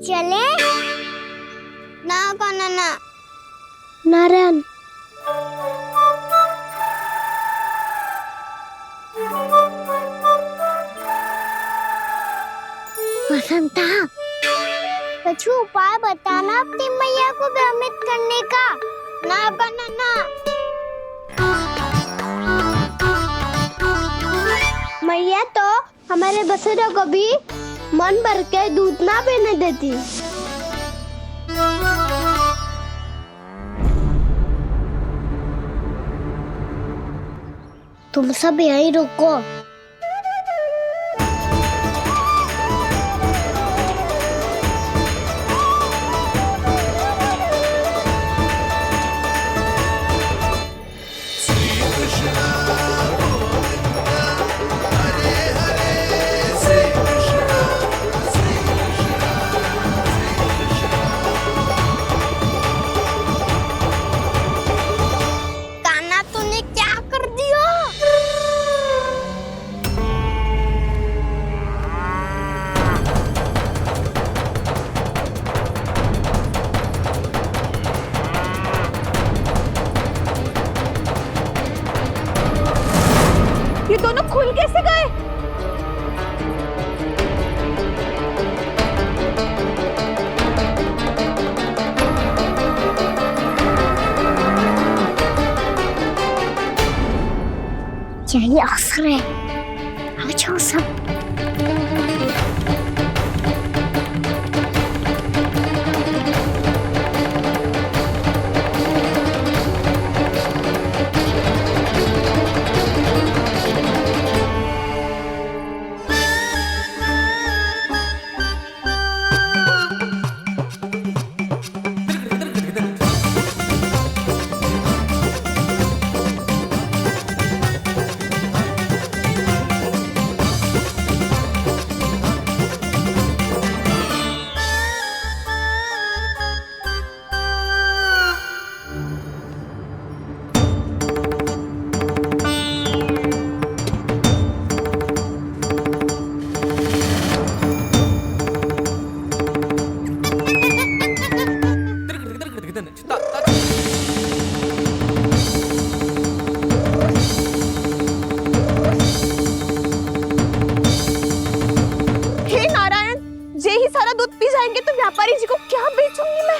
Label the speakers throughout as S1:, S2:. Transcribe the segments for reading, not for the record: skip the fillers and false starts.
S1: चले ना काना ना
S2: नारायण
S1: वसंता, कुछ उपाय बताना अपनी मैया को भ्रमित करने का। ना काना ना।
S2: मैया तो हमारे बसेरों को भी मन भर के दूध ना पीने देती।
S1: तुम सब यहीं रुको। कान्हा, तूने क्या कर दिया?
S3: ये दोनों खुल कैसे गए?
S1: यही अवसर है, आ जाओ सब।
S3: हे नारायण, ये ही सारा दूध पी जाएंगे तो व्यापारी जी को क्या बेचूंगी मैं?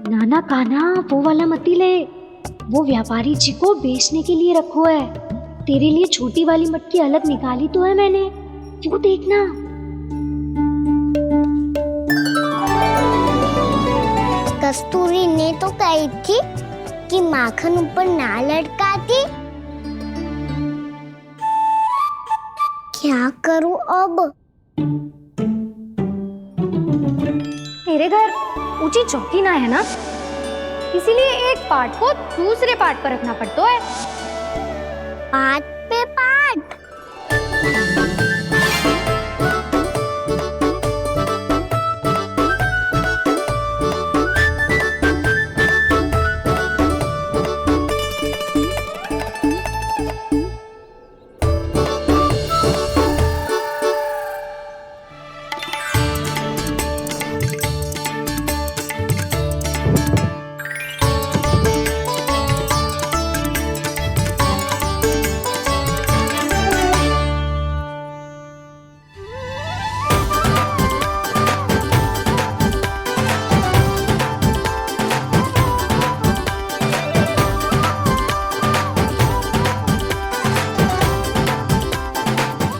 S2: नाना कान्हा, वो वाला मत ले। वो व्यापारी जी को बेचने के लिए रखो है। तेरे लिए छोटी वाली मटकी अलग निकाली तो है मैंने, वो देखना।
S1: कस्तूरी ने तो कही थी कि माखन ऊपर ना लटकाती। क्या करूं अब?
S4: मेरे घर ऊंची चौकी ना है ना, इसीलिए एक पार्ट को दूसरे पार्ट पर रखना पड़ता है।
S1: पाट पे पाट।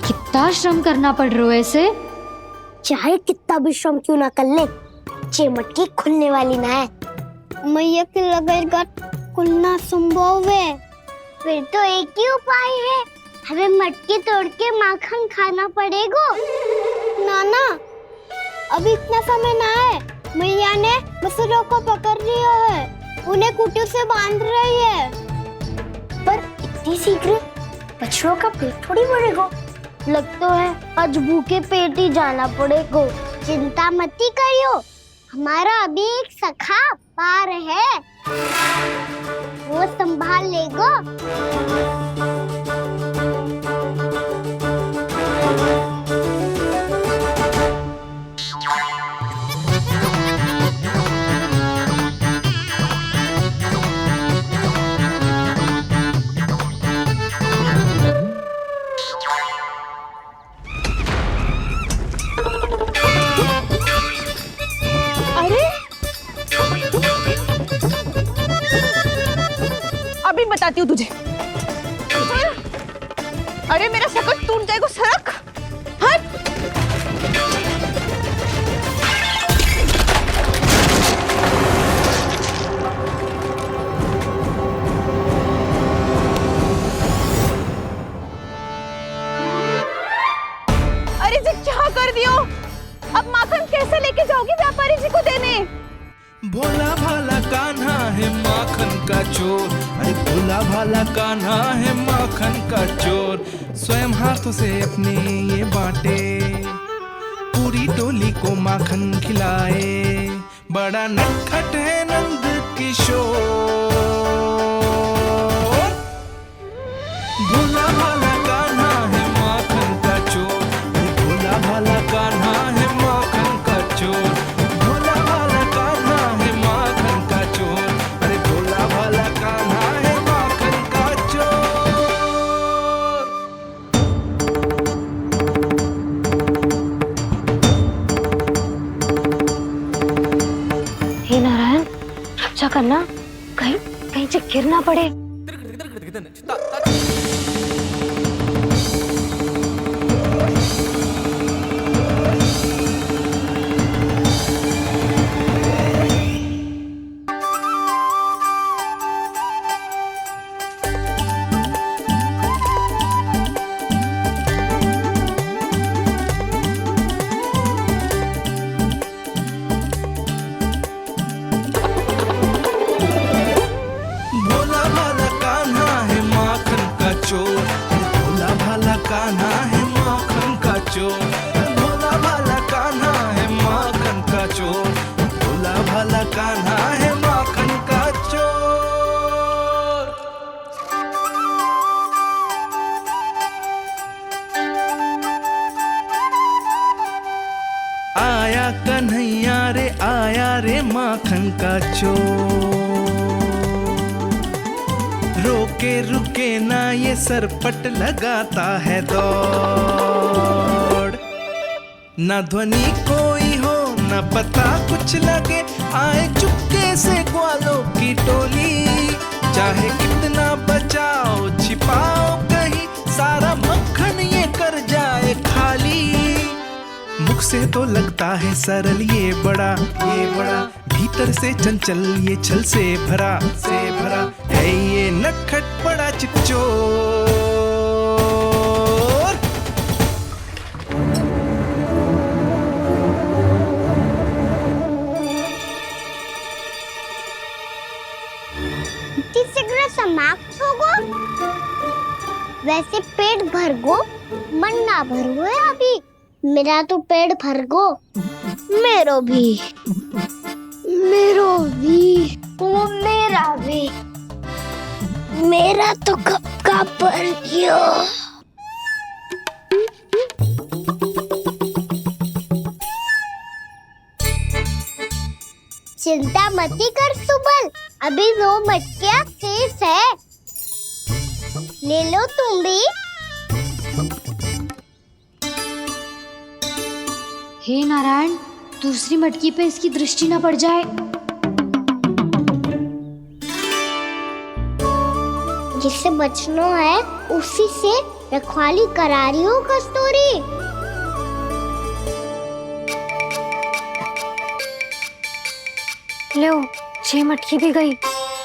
S2: कितना श्रम करना पड़ रहा है इसे।
S1: चाहे कितना भी श्रम क्यों ना कर ले, ये मटकी खुलने वाली ना है। मैया के लगेगा खुलना संभव है। फिर तो एक ही उपाय है, हमें मटकी तोड़ के माखन खाना पड़ेगा। नाना, अभी इतना समय ना है। मैया ने बसुरों को पकड़ लिया है, उन्हें कुटियों से बांध रही है। पर इतनी शीघ्र बछड़ों का पेट थोड़ी भरेगा। लगता है आज भूखे पेट ही जाना पड़ेगा। चिंता मत करियो, हमारा अभी एक सखा पार है, वो संभाल लेगा।
S3: अभी बताती हूँ तुझे। अरे मेरा शकट टूट जाएगा, सरक हट। अरे जी क्या कर दियो, अब माखन कैसे लेके जाओगी व्यापारी जी को देने?
S5: भोला भाला कान्हा है माखन का चोर, अरे भोला भाला कान्हा है माखन का चोर। स्वयं हाथों से अपने ये बांटे, पूरी टोली को माखन खिलाए। बड़ा नटखट है नंद किशोर। भोला भाला कान्हा है माखन का चोर, अरे भोला भाला कान्हा है माखन का चोर। भोला भाला कान्हा है माखन का चोर, अरे भोला भाला कान्हा है माखन का चोर।
S2: हे नारायण, रक्षा करना, कहीं कहीं से गिर ना पड़े।
S5: भोला भाला कान्हा है माखन का चोर, भोला भाला कान्हा है माखन का चोर। भोला भाला कान्हा है माखन का चोर, भोला भाला कान्हा है माखन का चोर। आया कन्हैया रे आया रे माखन का चोर। रोके रुके ना ये सरपट लगाता है दौड़। ना ध्वनि कोई हो ना पता कुछ लगे, आए चुपके से ग्वालों की टोली। चाहे कितना बचाओ छिपाओ कहीं, सारा मक्खन ये कर जाए खाली। मुख से तो लगता है सरल ये बड़ा भीतर से चंचल ये छल से भरा है ये नटखट बड़ा चिकचोर।
S1: शीघ्र समाप्त होगो, वैसे पेट भर गो मन ना भर गो है अभी। मेरा तो पेट भर गो, मेरो भी वो मेरा भी, मेरा तो कब का भर गयो। चिंता मती कर सुबल, अभी 2 मटकियाँ शेष है, ले लो तुम भी।
S2: हे नारायण, दूसरी मटकी पे इसकी दृष्टि न पड़ जाए।
S1: जिससे बचना है उसी से रखवाली करा रही हो कस्तूरी।
S2: लो, 6 मटकी भी गई।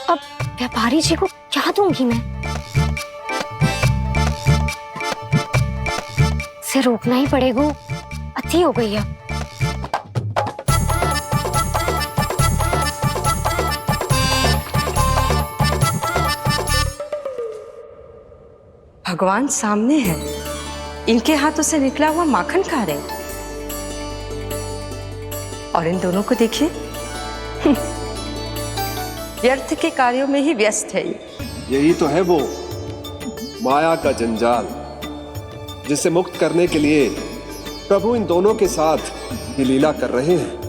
S2: अब व्यापारी जी को क्या दूंगी मैं? इसे रोकना ही पड़ेगा, अति हो गई अब।
S6: भगवान सामने है, इनके हाथों से निकला हुआ माखन खा रहे, और इन दोनों को देखिए व्यर्थ के कार्यों में ही व्यस्त है।
S7: यही तो है वो माया का जंजाल, जिसे मुक्त करने के लिए प्रभु इन दोनों के साथ ये लीला कर रहे हैं।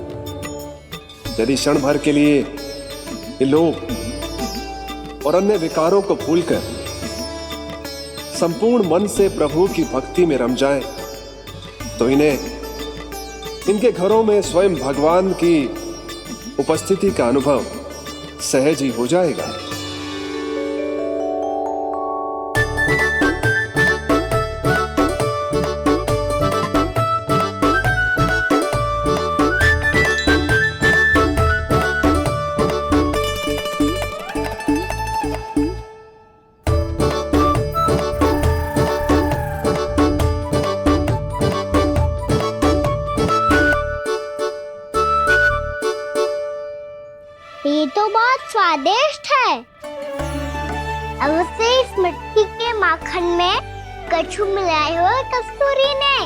S7: यदि क्षण भर के लिए ये लोग और अन्य विकारों को भूलकर संपूर्ण मन से प्रभु की भक्ति में रम जाएं, तो इन्हें इनके घरों में स्वयं भगवान की उपस्थिति का अनुभव सहज ही हो जाएगा।
S1: ये तो बहुत स्वादिष्ट है। अवश्य इस मिट्टी के माखन में कछु मिलाए हो कस्तूरी ने।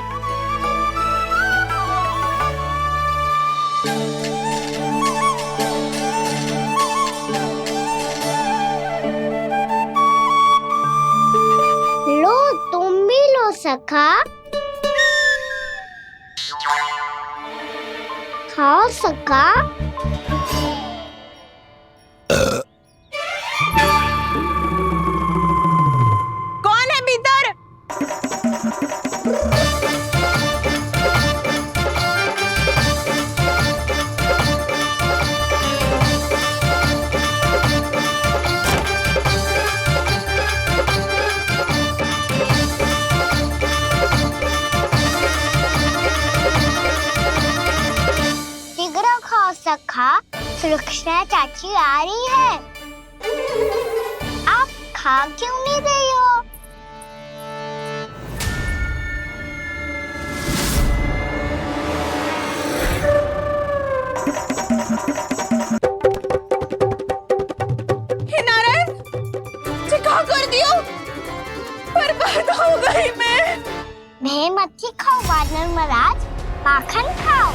S1: लो तुम भी लो सखा, खाओ सखा।
S3: कौन है भीतर?
S1: शीघ्र खाओ सखा, सुलक्षणा चाची आ रही है। आप खा क्यों नहीं रही हो?
S3: हे नारायण जी, क्या कर दियो? बर्बाद हो गई मैं।
S1: मच्छी खाओ वानर महाराज, माखन खाओ।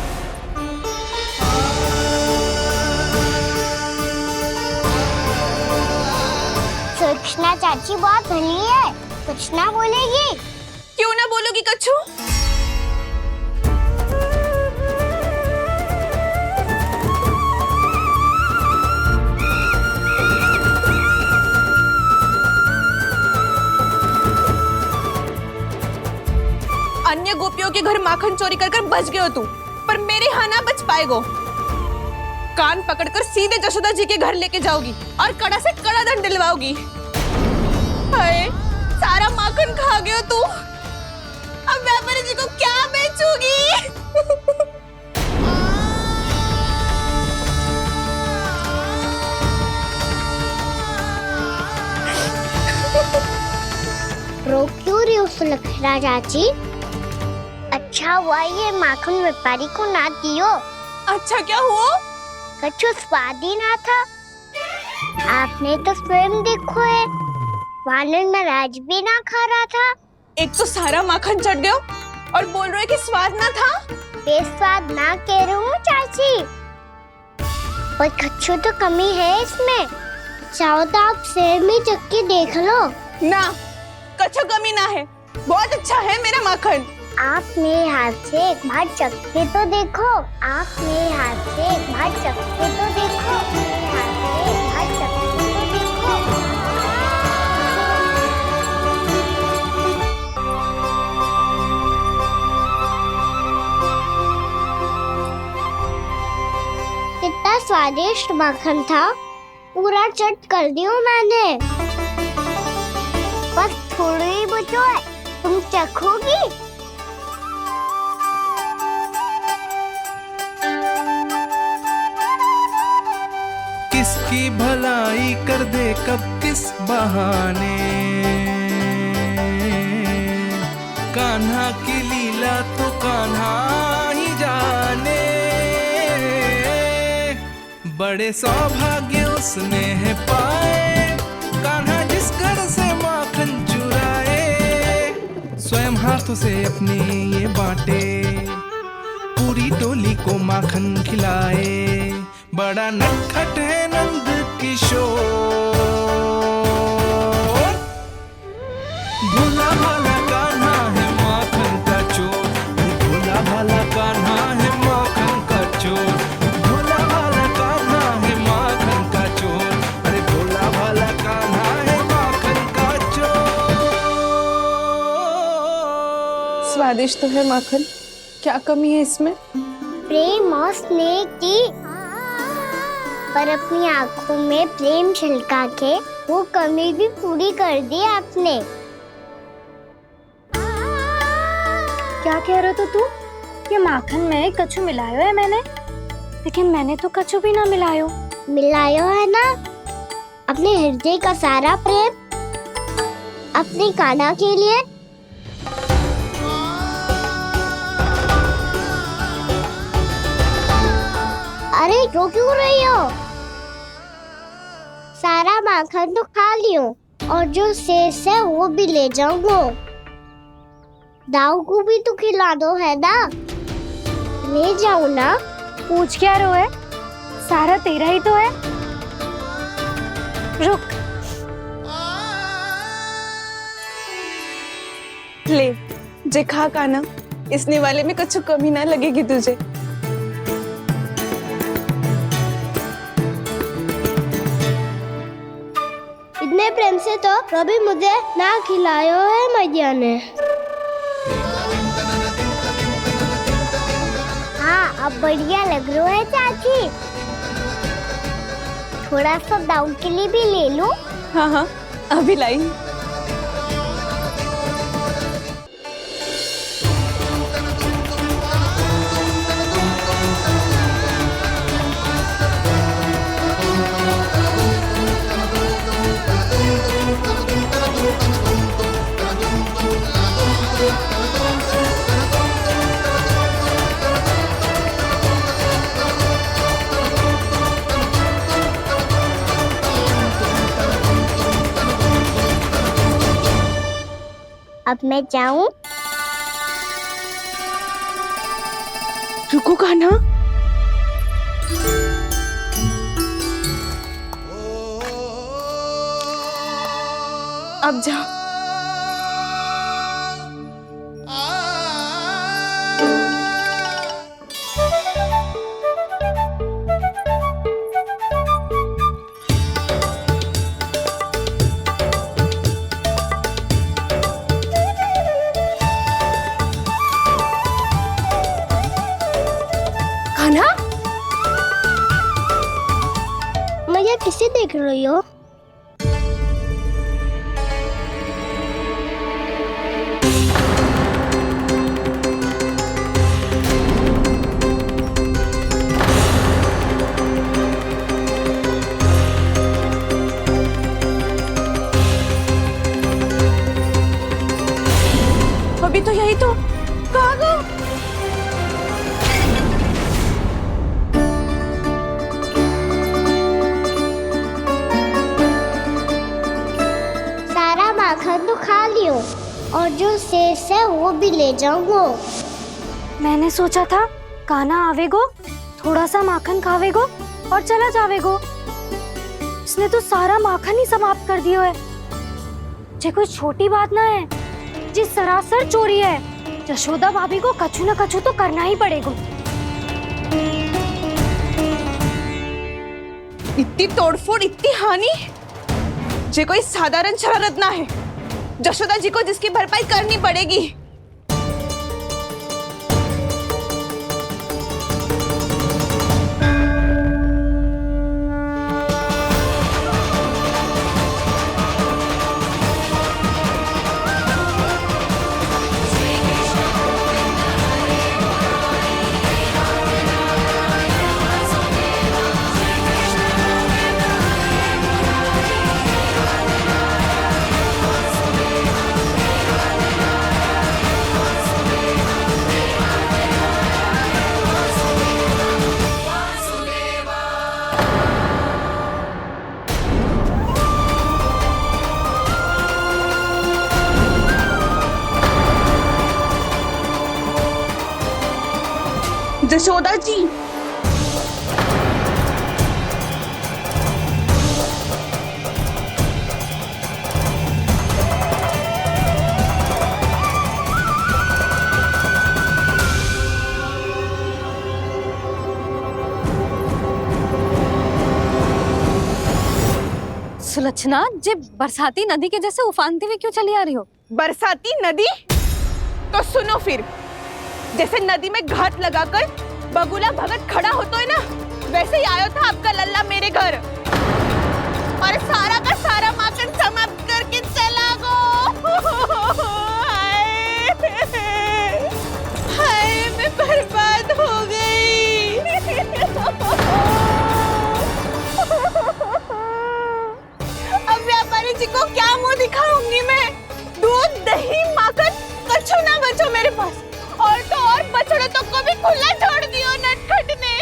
S1: सुलक्षणा चाची बहुत भली है, कुछ ना बोलेगी।
S3: क्यों ना बोलोगी कच्छू? अन्य गोपियों के घर माखन चोरी कर बच गए हो तू, पर मेरे यहाँ ना बच पाएगो। कान पकड़कर सीधे जशोदा जी के घर लेके जाओगी और कड़ा से कड़ा दंड दिलवाओगी। हाय, सारा माखन खा गए हो तू। अब व्यापारी जी को क्या बेचूगी?
S1: रो क्यों रही हो सुलक्षणा चाची? अच्छा हुआ ये माखन व्यापारी को ना दियो।
S3: अच्छा क्या हुआ?
S1: कछु स्वाद ही ना था। आपने तो स्वयं देखो है, वानर महाराज भी ना खा रहा था।
S3: एक तो सारा माखन चढ़ गया और बोल रहे कि स्वाद ना था।
S1: बेस्वाद ना कह रही हूँ चाची, पर कछु तो कमी है इसमें। चाहो तो आप सेब में चक्की देख लो।
S3: ना, कछु कमी ना है, बहुत अच्छा है मेरा माखन।
S1: आप मेरे हाथ से एक बार चक्के तो देखो। आप मेरे हाथ से एक बार चक्के तो देखो। मेरे हाथ से एक बार चक्के तो देखो। कितना स्वादिष्ट माखन था, पूरा चट कर दिया मैंने। बस थोड़ी ही बचो है, तुम चखोगी?
S5: किसकी भलाई कर दे कब किस बहाने, कान्हा की लीला तो कान्हा ही जाने। बड़े सौभाग्य उसने है पाए, कान्हा जिस घर से माखन चुराए। स्वयं हाथों से अपने ये बांटे, पूरी टोली को माखन खिलाए। बड़ा नटखट है नंद किशोर, भोला भाला कान्हा है माखन का चोर, भोला भाला कान्हा है माखन का चोर, भोला भाला कान्हा है माखन का चोर, अरे भोला भाला कान्हा है माखन का चोर।
S3: स्वादिष्ट तो है माखन, क्या कमी है इसमें?
S1: प्रेम और स्नेह की, पर अपनी आंखों में प्रेम छलका के वो कमी भी पूरी कर दी आपने।
S4: क्या कह रहे हो तू? ये माखन में कछु मिलायो है मैंने, लेकिन मैंने तो कछु भी ना मिलायो।
S1: मिलायो है ना अपने हृदय का सारा प्रेम अपने कान्हा के लिए। अरे रो क्यों रही हो? सारा माखन तो खा लियो और जो शेष है वो भी ले जाऊंगा। दाऊ को भी तो खिला दो, है ना? ले जाओ ना।
S4: पूछ क्या रो है, सारा तेरा ही तो है। रुक,
S3: ले जे खा कान्हा, इसने वाले में कुछ कमी ना लगेगी तुझे।
S1: इतने प्रेम से तो कभी मुझे ना खिलायो है मैया ने। हाँ, अब बढ़िया लग रहा है चाची। थोड़ा सा दाऊ के लिए भी ले लो।
S3: हाँ हाँ, अभी लाई।
S1: अब मैं जाऊं?
S3: रुको कान्हा, अब जा। कान्हा,
S1: मैया किसे देख रही हो?
S3: अभी तो यही तो। कहाँ गो?
S1: सारा माखन तो खा लियो और जो शेष है वो भी ले जाऊंगा।
S4: मैंने सोचा था कान्हा आवेगो, थोड़ा सा माखन खावेगो और चला जावेगो। इसने तो सारा माखन ही समाप्त कर दियो है। ये कोई छोटी बात ना है, जी सरासर चोरी है। यशोदा भाभी को कछु न कछु तो करना ही पड़ेगा।
S3: इतनी तोड़फोड़, इतनी हानि, जे कोई साधारण शरारत ना है। यशोदा जी को जिसकी भरपाई करनी पड़ेगी। जशोदा जी,
S4: सुलक्षणा, जे बरसाती नदी के जैसे उफानते हुए क्यों चली आ रही हो?
S3: बरसाती नदी? तो सुनो फिर, जैसे नदी में घाट लगाकर बगुला भगत खड़ा होता है ना, वैसे ही आया था आपका लल्ला मेरे घर और सारा का सारा माखन समाप्त करके चला गो। हाय, मैं बर्बाद हो गई। अब व्यापारी जी को क्या मुंह दिखाऊंगी मैं? दूध, दही, माखन कछु ना बचो मेरे पास, और तो और बछड़े तो को भी खुला छोड़ दियो नटखट ने।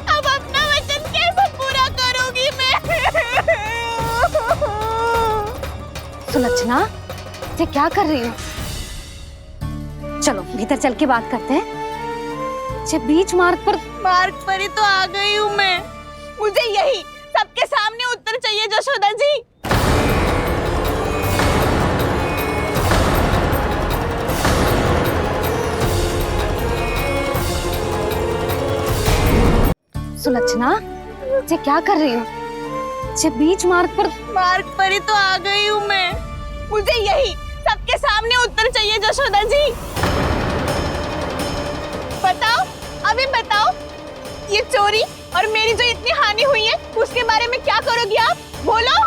S3: अब अपना वचन कैसे पूरा करूंगी मैं?
S4: सुलक्षणा, ये क्या कर रही हो? चलो भीतर चल के बात करते हैं। ये बीच मार्ग पर
S3: ही तो आ गई हूँ मैं। मुझे यही सबके सामने उत्तर चाहिए जशोदा जी।
S4: सुलक्षणा, ये क्या कर रही हो? ये बीच मार्ग
S3: पर ही तो आ गई हूँ मैं। मुझे यही सबके सामने उत्तर चाहिए जशोदा जी। बताओ, अभी बताओ, ये चोरी और मेरी जो इतनी हानि हुई है उसके बारे में क्या करोगी आप? बोलो।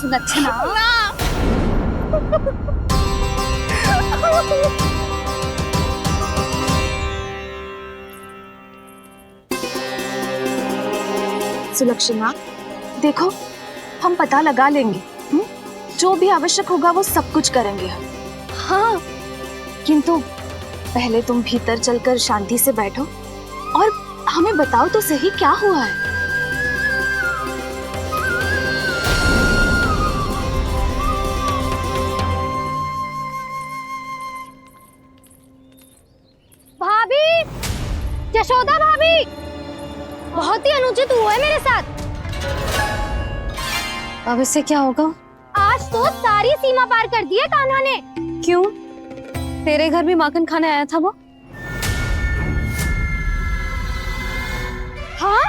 S4: सुलक्षणा,
S8: सुलक्षणा, देखो, हम पता लगा लेंगे। जो भी आवश्यक होगा वो सब कुछ करेंगे हम।
S4: हाँ,
S8: किंतु पहले तुम भीतर चलकर शांति से बैठो और हमें बताओ तो सही क्या हुआ है।
S4: भाभी, यशोदा भाभी, बहुत ही अनुचित हुआ है मेरे साथ।
S8: अब इससे क्या होगा?
S4: आज तो सारी सीमा पार कर दी है कान्हा ने।
S8: क्यों? तेरे घर भी माखन खाने आया था वो?
S4: हाँ,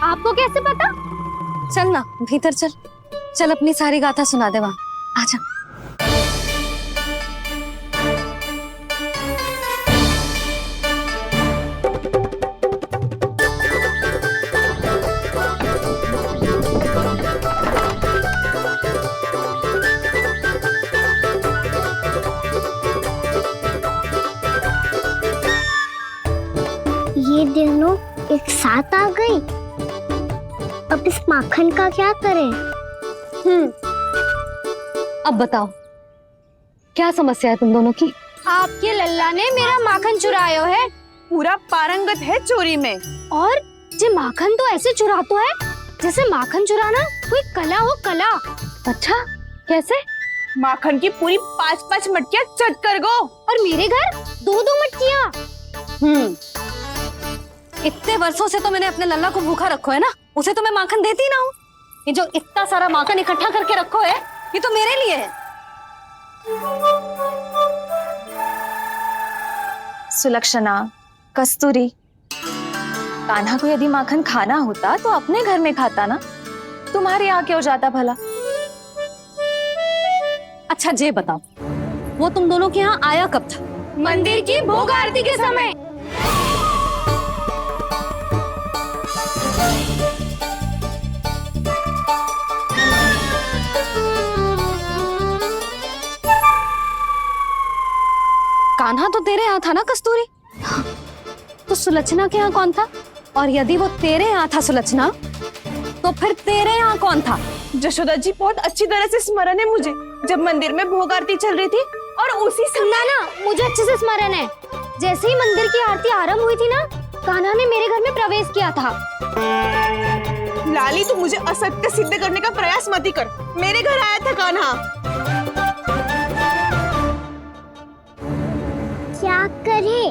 S4: आपको कैसे पता?
S8: चल ना भीतर चल, चल अपनी सारी गाथा सुना दे वहां। आजा।
S1: ये दोनों एक साथ आ गई। अब इस माखन का क्या करें?
S8: अब बताओ, क्या समस्या है तुम दोनों की?
S4: आपके लल्ला ने मेरा माखन चुरायो है
S3: पूरा पारंगत है चोरी में।
S4: और जे माखन तो ऐसे चुरातो है जैसे माखन चुराना कोई कला हो, कला।
S8: अच्छा, कैसे?
S3: माखन की पूरी 5-5 मटकियां चट कर गो।
S4: और मेरे घर 2-2 मटकियां।
S8: इतने वर्षों से तो मैंने अपने लल्ला को भूखा रखो है ना, उसे तो मैं माखन देती ना हूँ। ये जो इतना सारा माखन इकट्ठा करके रखो है, ये तो मेरे लिए है। सुलक्षणा, कस्तूरी, कान्हा को यदि माखन खाना होता तो अपने घर में खाता ना, तुम्हारे यहाँ क्यों जाता भला? अच्छा ये बताओ, वो तुम दोनों के यहाँ आया कब था?
S4: मंदिर की भोग आरती के समय।
S8: कान्हा तो तेरे यहाँ था ना कस्तूरी? तो सुलक्षणा के यहाँ कौन था? और यदि वो तेरे यहाँ था सुलक्षणा, तो फिर तेरे यहाँ कौन था?
S3: जशोदा जी, बहुत अच्छी तरह से स्मरण है मुझे, जब मंदिर में भोग आरती चल रही थी और उसी समय
S4: ना, मुझे अच्छे से स्मरण है। जैसे ही मंदिर की आरती आरंभ हुई थी ना, कान्हा ने मेरे घर में प्रवेश किया था।
S3: लाली, तू मुझे असत्य सिद्ध करने का प्रयास मत ही कर। मेरे घर आया था कान्हा।
S1: क्या करे,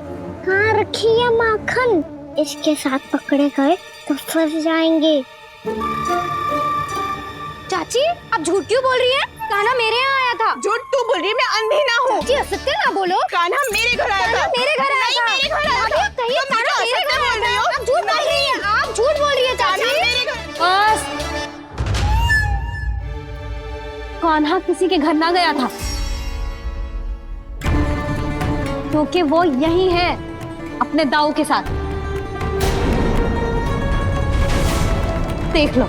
S1: कहाँ रखी है माखन? इसके साथ पकड़े गए तो फंस जाएंगे।
S4: चाची आप झूठ क्यों बोल रही हैं? कान्हा मेरे यहाँ आया था।
S3: झूठ तू बोल रही है, मैं अंधी ना हूँ।
S4: चाची असत्य ना बोलो।
S3: कान्हा मेरे घर आया था।
S4: मेरे घर आया था।
S3: मेरे घर आया था।
S4: कहिए कान्हा मेरे घर आया था। आप झूठ बोल रही हैं। आप झूठ बोल रही हैं चाची।
S2: बस, कान्हा किसी के घर ना गया था, क्योंकि वो यही है अपने दाऊ के साथ। देख लो।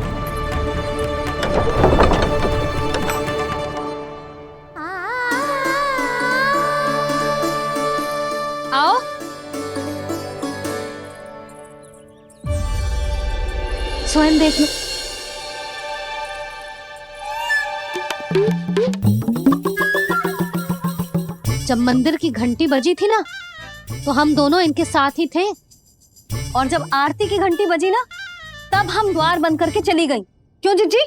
S2: आओ। स्वयं देख लो। जब मंदिर की घंटी बजी थी ना, तो हम दोनों इनके साथ ही थे, और जब आरती की घंटी बजी ना, तब हम द्वार बंद करके चली गई। क्यों जीजी?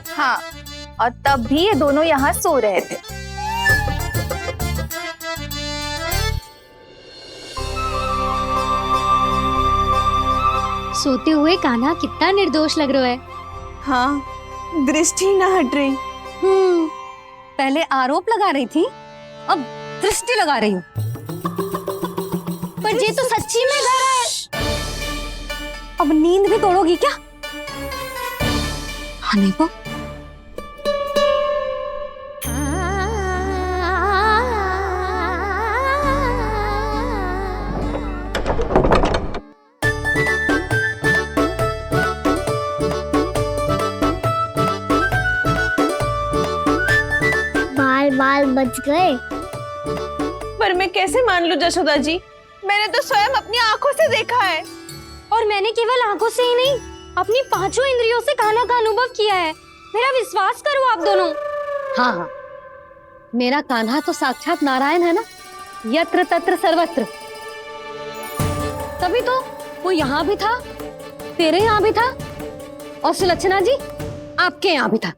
S8: हाँ, और तब भी ये दोनों यहाँ सो रहे थे।
S2: सोते हुए कान्हा कितना निर्दोष लग रहा है।
S3: हाँ, दृष्टि ना हट रही।
S2: पहले आरोप लगा रही थी, अब दृष्टि लगा रही हूँ। पर ये तो सच्ची में घर है। अब नींद भी तोड़ोगी क्या? हाँ नहीं वो।
S1: बाल बाल बच गए।
S3: पर मैं कैसे मान लूं जशोदा जी? मैंने तो स्वयं अपनी आंखों से देखा है।
S4: और मैंने केवल आंखों से ही नहीं, अपनी पांचों इंद्रियों से कान्हा का अनुभव किया है। मेरा विश्वास करो आप दोनों।
S2: हाँ हाँ, मेरा कान्हा तो साक्षात नारायण है ना, यत्र तत्र सर्वत्र। तभी तो वो यहाँ भी था, तेरे यहाँ भी था, और सुलक्षणा जी आपके यहाँ भी था।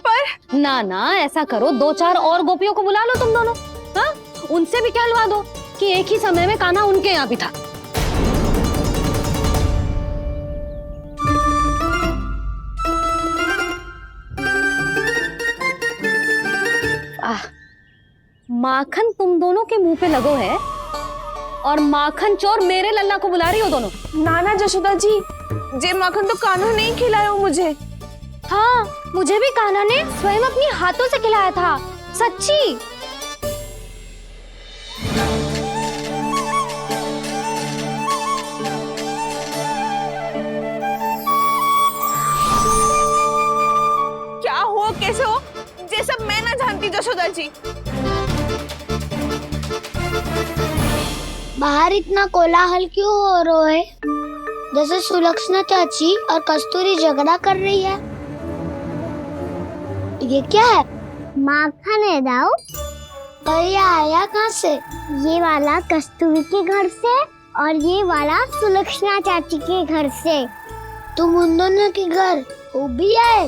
S2: पर ना ना, ऐसा करो, 2-4 और गोपियों को बुला लो तुम दोनों। हाँ, उनसे भी कहलवा दो कि एक ही समय में कान्हा उनके यहाँ भी था। माखन तुम दोनों के मुंह पे लगो है, और माखन चोर मेरे लल्ला को बुला रही हो दोनों।
S3: नाना जशोदा जी, जे माखन तो कान्हा नहीं खिलाया मुझे।
S4: हाँ, मुझे भी कान्हा ने स्वयं अपनी हाथों से खिलाया था, सच्ची।
S3: क्या हो, कैसे हो, ये सब मैं ना जानती जशोदा जी।
S1: बाहर इतना कोलाहल क्यों हो रहा है? जैसे सुलक्षणा चाची और कस्तूरी झगड़ा कर रही है। ये क्या है? माखन है दाऊ। और ये आया कहाँ से? ये वाला कस्तूरी के घर से और ये वाला सुलक्षणा चाची के घर से। तुम उन दोनों के घर वो भी आए?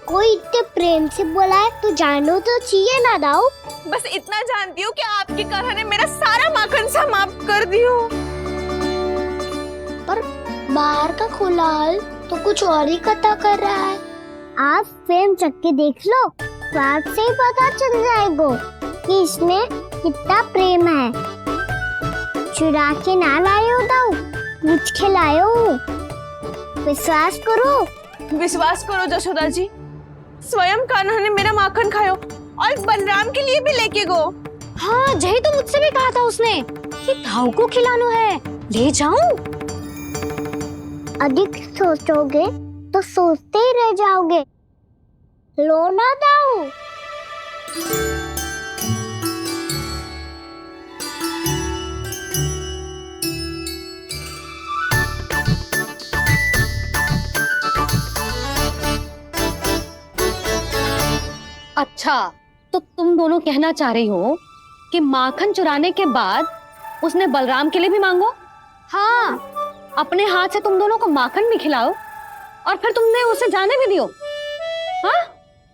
S1: कोई इतने प्रेम से बोला है तो जानो तो चाहिए ना दाऊ।
S3: बस इतना जानती हूँ कि आपकी कान्हा ने मेरा सारा माखन समाप्त कर दियो।
S1: पर बाहर का कोलाहल तो कुछ और ही कथा कर रहा है। आप स्वयं चख के देख लो, स्वाद से ही पता चल जाएगा कि इसमें कितना प्रेम है। चुरा के ना लाए हो दाऊ, पूछ के लाए हो। विश्वास करो
S3: जशोदा जी, स्वयं कान्हा ने मेरा माखन खायो और बलराम के लिए भी लेके गो।
S4: हाँ, जही तो मुझसे भी कहा था उसने कि दाऊ को खिलाना है, ले जाऊं।
S1: अधिक सोचोगे तो सोचते ही रह जाओगे। लो ना दाऊ।
S2: अच्छा, तो तुम दोनों कहना चाह रही हो कि माखन चुराने के बाद उसने बलराम के लिए भी मांगो?
S4: हाँ,
S2: अपने हाथ से तुम दोनों को माखन भी खिलाओ और फिर तुमने उसे जाने भी दियो। हाँ,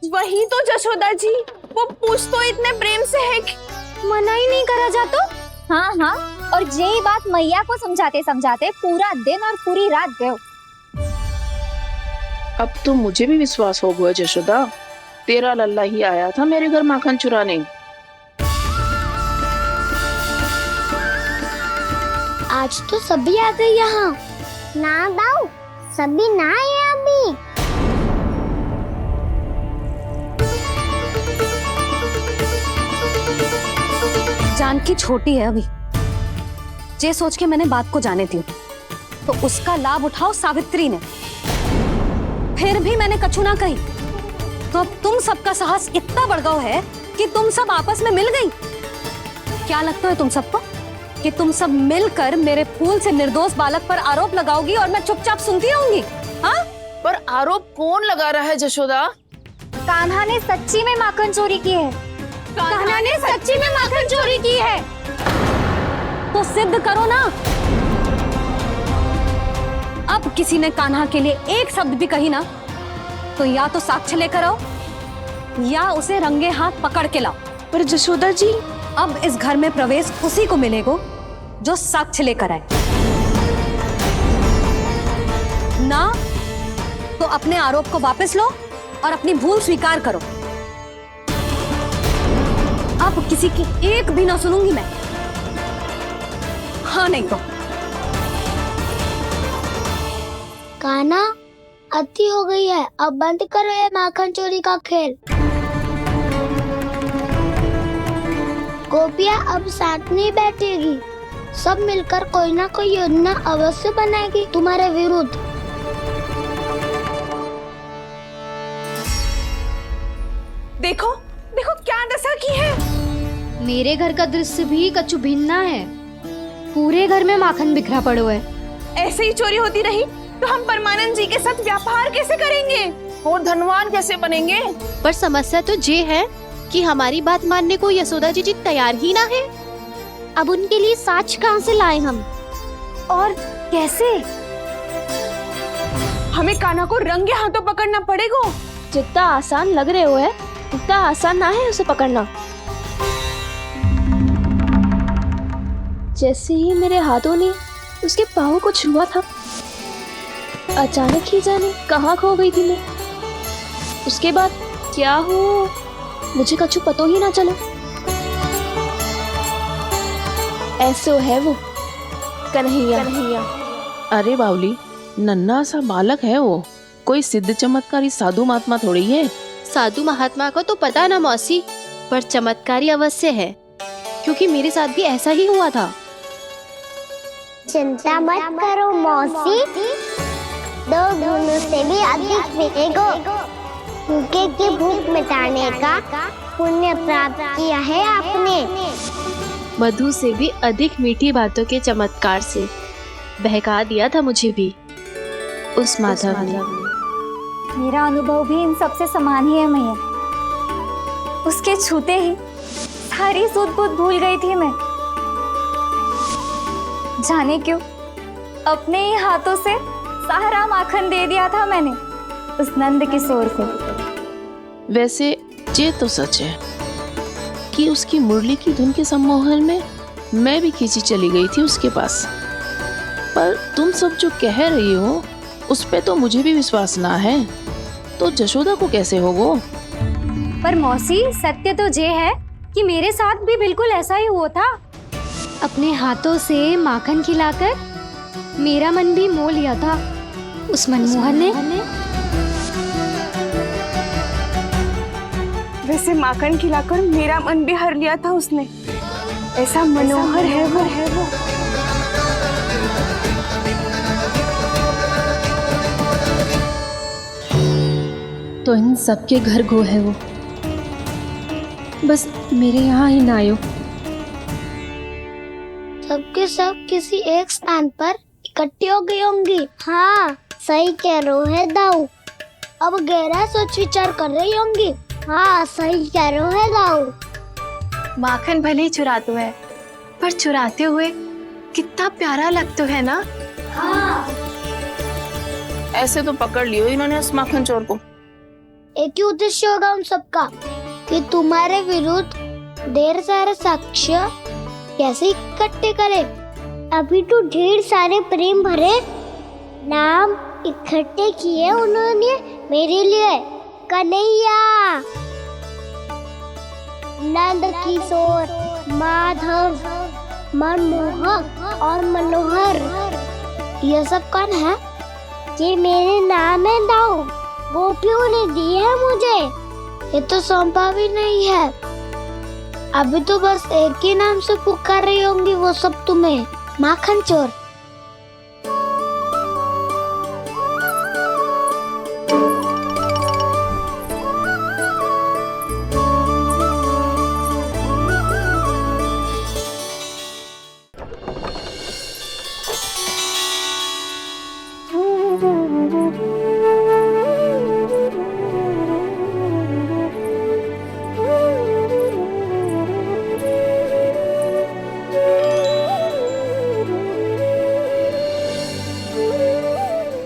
S3: वही तो जशोदा जी, वो पूछ तो इतने प्रेम से है कि
S4: मना ही नहीं करा जातो।
S9: हाँ हाँ, और यही बात मैया को समझाते समझाते पूरा दिन और पूरी रात गयो।
S10: अब तो मुझे भी विश्वास हो गया जशोदा, तेरा लल्ला ही आया था मेरे घर माखन चुराने।
S1: आज तो सभी आ गए यहाँ। ना दाऊ, सभी ना आए अभी।
S2: जानकी छोटी है अभी, ये सोच के मैंने बात को जाने दी, तो उसका लाभ उठाओ सावित्री ने। फिर भी मैंने कछु ना कही, तो अब तुम सबका साहस इतना बढ़ गया है कि तुम सब आपस में मिल गई। क्या लगता है तुम सबको कि तुम सब मिलकर मेरे फूल से निर्दोष बालक पर आरोप लगाओगी और मैं चुपचाप सुनती रहूंगी? हाँ,
S10: पर आरोप कौन लगा रहा है जशोदा?
S9: कान्हा ने सच्ची में माखन चोरी की है।
S2: कान्हा ने सच्ची में माखन चोरी की है, तो सिद्ध करो ना। अब किसी ने कान्हा के लिए एक शब्द भी कही ना, तो या तो साक्ष्य लेकर आओ या उसे रंगे हाथ पकड़ के लाओ।
S10: पर जशोदा जी,
S2: अब इस घर में प्रवेश उसी को मिलेगा जो साक्ष्य लेकर आए। ना तो अपने आरोप को वापस लो और अपनी भूल स्वीकार करो। अब किसी की एक भी ना सुनूंगी मैं। हाँ नहीं तो
S1: कान्हा, अति हो गई है, अब बंद करो ये माखन चोरी का खेल। गोपियाँ अब साथ नहीं बैठेगी, सब मिलकर कोई ना कोई योजना अवश्य बनाएगी तुम्हारे विरुद्ध।
S3: देखो देखो क्या दशा की है।
S4: मेरे घर का दृश्य भी कछु भिन्न है। पूरे घर में माखन बिखरा पड़ो है।
S3: ऐसे ही चोरी होती रही तो हम परमानंद जी के साथ व्यापार कैसे करेंगे
S10: और धनवान कैसे बनेंगे?
S11: पर समस्या तो ये है कि हमारी बात मानने को यशोदा जी तैयार ही ना है। अब उनके लिए साक्ष्य कहाँ से लाए हम?
S4: और कैसे?
S3: हमें कान्हा को रंगे हाथों पकड़ना पड़ेगा।
S11: जितना आसान लग रहे हो है, उतना आसान ना है उसे पकड़ना। जैसे ही मेरे हाथों ने उसके पाँव को छुआ था, अचानक ही जाने कहाँ खो गई थी मैं। उसके बाद क्या हो मुझे कछु पता ही ना चला। ऐसो है वो कन्हैया।
S10: अरे बावली, नन्हा सा बालक है वो, कोई सिद्ध चमत्कारी साधु महात्मा थोड़ी है।
S11: साधु महात्मा को तो पता ना मौसी, पर चमत्कारी अवश्य है, क्योंकि मेरे साथ भी ऐसा ही हुआ था।
S1: चिंता मत करो मौसी, 2 गुणों से भी अधिक मिलेगा। भूखे की भूख मिटाने का पुण्य प्राप्त किया है आपने।
S11: मधु से भी अधिक मीठी बातों के चमत्कार से बहका दिया था मुझे भी उस माधव ने।
S9: मेरा अनुभव भी इन सबसे समान ही है मैया। उसके छूते ही सारी सुध बुध भूल गई थी मैं। जाने क्यों अपने ही हाथों से सारा माखन दे दिया था मैंने उस नंद किशोर को।
S10: वैसे ये तो सच है कि उसकी मुरली की धुन के सम्मोहन में मैं भी खींची चली गई थी उसके पास। पर तुम सब जो कह रही हो उस पे तो मुझे भी विश्वास ना है, तो जशोदा को कैसे होगा?
S4: पर मौसी, सत्य तो ये है कि मेरे साथ भी बिल्कुल ऐसा ही हुआ था। अपने हाथों से माखन खिलाकर मेरा मन भी मोह लिया था उस मनमोहन ने।
S3: वैसे माखन खिलाकर मेरा मन भी हर लिया था उसने। ऐसा मनोहर है वो।
S11: तो इन सबके घर गो है वो, बस मेरे यहाँ ही ना आयो।
S1: सबके सब किसी एक स्थान पर इकट्ठी हो गई होंगी। हाँ, सही कह रहे है दाऊ। अब गहरा सोच विचार कर रही होंगी। हाँ, सही कह रहे है दाऊ।
S11: माखन भले ही चुराते है, पर चुराते हुए कितना प्यारा लगता है ना।
S10: ऐसे तो पकड़ लियो इन्होंने उस माखन चोर को।
S1: एक ही उद्देश्य होगा उन सबका कि तुम्हारे विरुद्ध ढेर सारे साक्ष्य कैसे इकट्ठे करे। अभी तो ढेर सारे प्रेम भरे नाम इकट्ठे किए उन्होंने मेरे लिए। कन्हैया, नंद किशोर, माधव, मनमोहक और मनोहर, ये सब कौन है? ये मेरे नाम है दाऊ, गोपियों ने दिए है मुझे। ये तो सौंपा भी नहीं है। अभी तो बस एक ही नाम से पुकार रही होंगी वो सब तुम्हें, माखन चोर।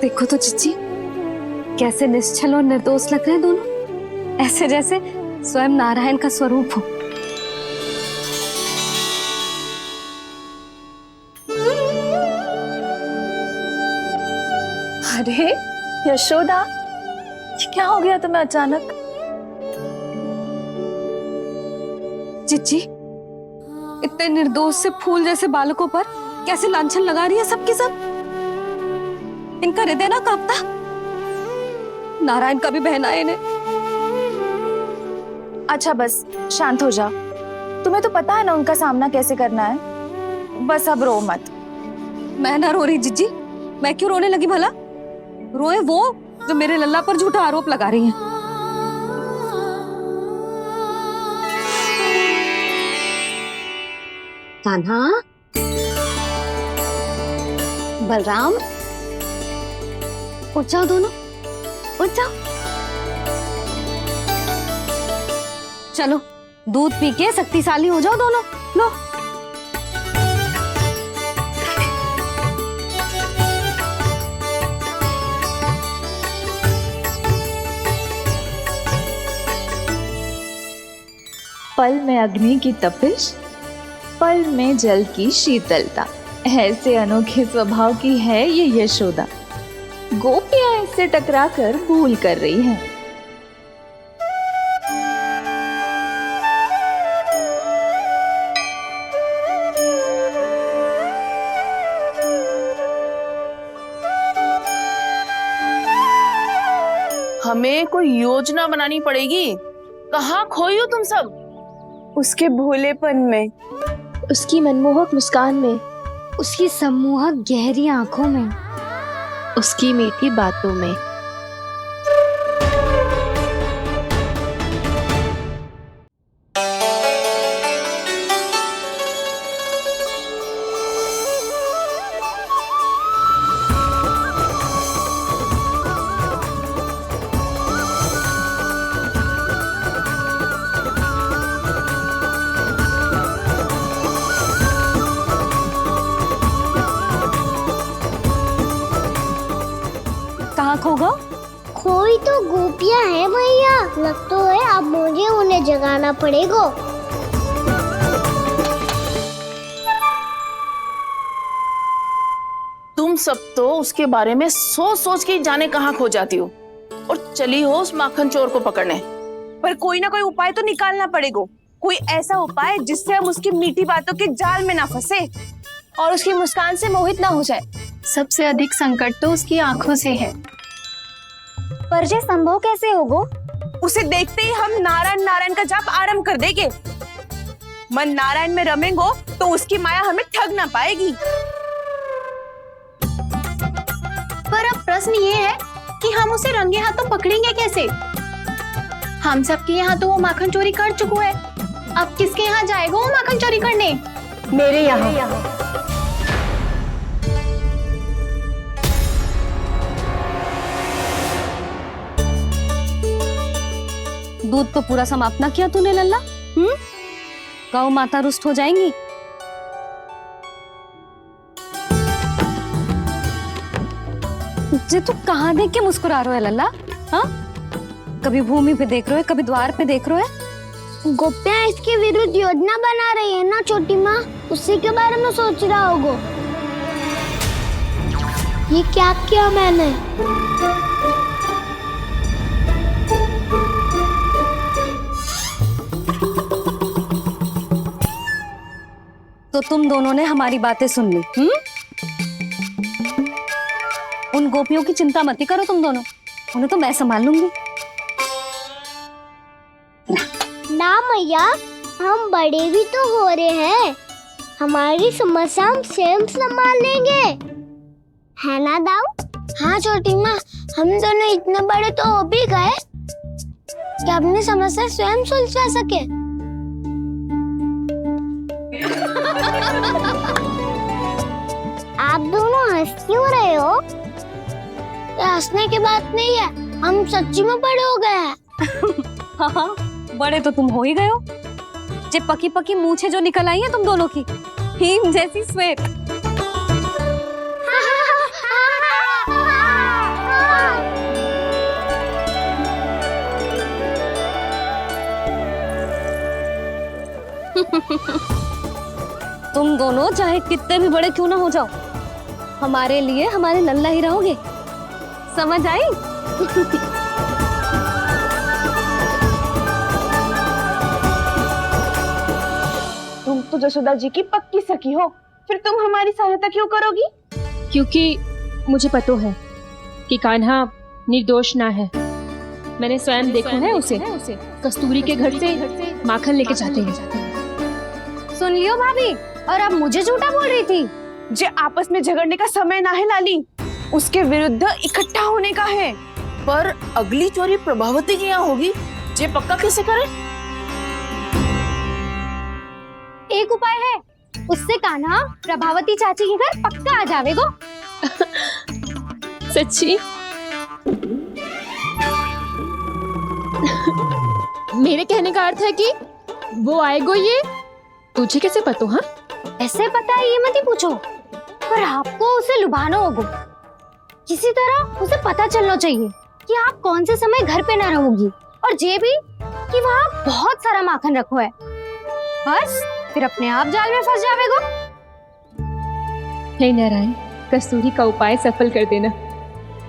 S8: देखो तो चिच्ची, कैसे निश्चल और निर्दोष लग रहे हैं दोनों, ऐसे जैसे स्वयं नारायण का स्वरूप हो।
S11: अरे यशोदा, ये क्या हो गया तुम्हें अचानक?
S8: चिच्ची, इतने निर्दोष से फूल जैसे बालकों पर कैसे लांछन लगा रही है सबके सब। इनका हृदय ना कांपता? नारायण का भी बहना है इन्हें।
S11: अच्छा बस शांत हो जाओ, तुम्हें तो पता है ना उनका सामना कैसे करना है। बस अब रो मत।
S8: मैं ना रो रही जिज्जी, मैं क्यों रोने लगी भला? रोए वो जो मेरे लल्ला पर झूठा आरोप लगा रही हैं। कान्हा, बलराम, उठ जाओ दोनों, उठ जाओ। चलो दूध पी के शक्तिशाली हो जाओ दोनों। लो।
S9: पल में अग्नि की तपिश, पल में जल की शीतलता, ऐसे अनोखे स्वभाव की है ये यशोदा। गोपियां इससे टकराकर भूल कर रही हैं।
S10: हमें कोई योजना बनानी पड़ेगी। कहाँ खोई हो तुम सब?
S11: उसके भोलेपन में,
S9: उसकी मनमोहक मुस्कान में,
S4: उसकी सम्मोहक गहरी आंखों में,
S11: उसकी मीठी बातों में।
S8: कहाँ खो गो?
S1: खोई तो गोपियां हैं भैया। लग तो है अब मुझे उन्हें जगाना पड़ेगा।
S10: तुम सब तो उसके बारे में सोच सोच के जाने कहाँ खो जाती हो और चली हो उस माखन चोर को पकड़ने।
S3: पर कोई ना कोई उपाय तो निकालना पड़ेगा। कोई ऐसा उपाय जिससे हम उसकी मीठी बातों के जाल में ना फंसे और उसकी मुस्कान से मोहित ना हो जाए।
S11: सबसे अधिक संकट तो उसकी आंखों से है।
S9: पर ये संभव कैसे होगा?
S3: उसे देखते ही हम नारायण नारायण का जाप आरंभ कर देंगे। मन नारायण में रमेंगो तो उसकी माया हमें ठग ना पाएगी।
S11: पर अब प्रश्न ये है कि हम उसे रंगे हाथों पकड़ेंगे कैसे? हम सबके यहाँ तो वो माखन चोरी कर चुका है। अब किसके यहाँ जाएगा वो माखन चोरी करने?
S3: मेरे यहाँ।
S8: दूध तो पूरा समाप्त ना किया तूने लल्ला। गौ माता रुष्ट हो जाएंगी।
S2: जे तू कहाँ देख के मुस्कुरा रहे हो लल्ला? हाँ, कभी भूमि पे देख रहे हो, कभी द्वार पे देख रहे हो।
S1: गोपियाँ इसके विरुद्ध योजना बना रही है ना छोटी माँ, उसी के बारे में सोच रहा होगा। ये क्या किया मैंने?
S2: तो तुम दोनों ने हमारी बातें सुन ली। उन गोपियों की चिंता मत करो तुम दोनों, उन्हें तो मैं संभाल लूंगी।
S1: ना मैया, हम बड़े भी तो हो रहे हैं, हमारी समस्या हम स्वयं संभाल लेंगे, है ना दाऊ? हाँ छोटी माँ, हम दोनों इतने बड़े तो हो भी गए कि अपनी समस्या स्वयं सुलझा सके। आप दोनों हंस क्यों रहे हो? ये हंसने की बात नहीं है, हम सच्ची में बड़े हो गए हैं।
S2: हाँ, बड़े तो तुम हो ही गए हो। जे पकी पकी मूछें जो निकल आई हैं तुम दोनों की, हिम जैसी श्वेत। तुम दोनों चाहे कितने भी बड़े क्यों ना हो जाओ, हमारे लिए हमारे लल्ला ही रहोगे, समझ आई?
S3: तुम तो जशोदा जी की पक्की सखी हो, फिर तुम हमारी सहायता क्यों करोगी?
S11: क्योंकि मुझे पता है कि कान्हा निर्दोष ना है। मैंने स्वयं देखा है उसे कस्तूरी के घर से माखन लेके जाते हैं।
S2: सुन लियो भाभी, और अब मुझे झूठा बोल रही थी।
S3: जे आपस में झगड़ने का समय ना है लाली, उसके विरुद्ध इकट्ठा होने का है। पर अगली चोरी प्रभावती की यहाँ होगी, जे पक्का कैसे करे?
S4: एक उपाय है, उससे कान्हा प्रभावती चाची के घर पक्का आ जावेगो।
S11: सच्ची? मेरे कहने का अर्थ है कि वो आएगो, ये तुझे कैसे पता? हाँ,
S4: ऐसे पता है ये मत ही पूछो, पर आपको उसे लुभाना होगा। किसी तरह उसे पता चलना चाहिए कि आप कौन से समय घर पे ना रहोगी, और ये भी कि वहाँ बहुत सारा माखन रखो है। बस फिर अपने आप जाल में फंस जावेगो। हे नारायण, कस्तूरी का उपाय सफल कर देना।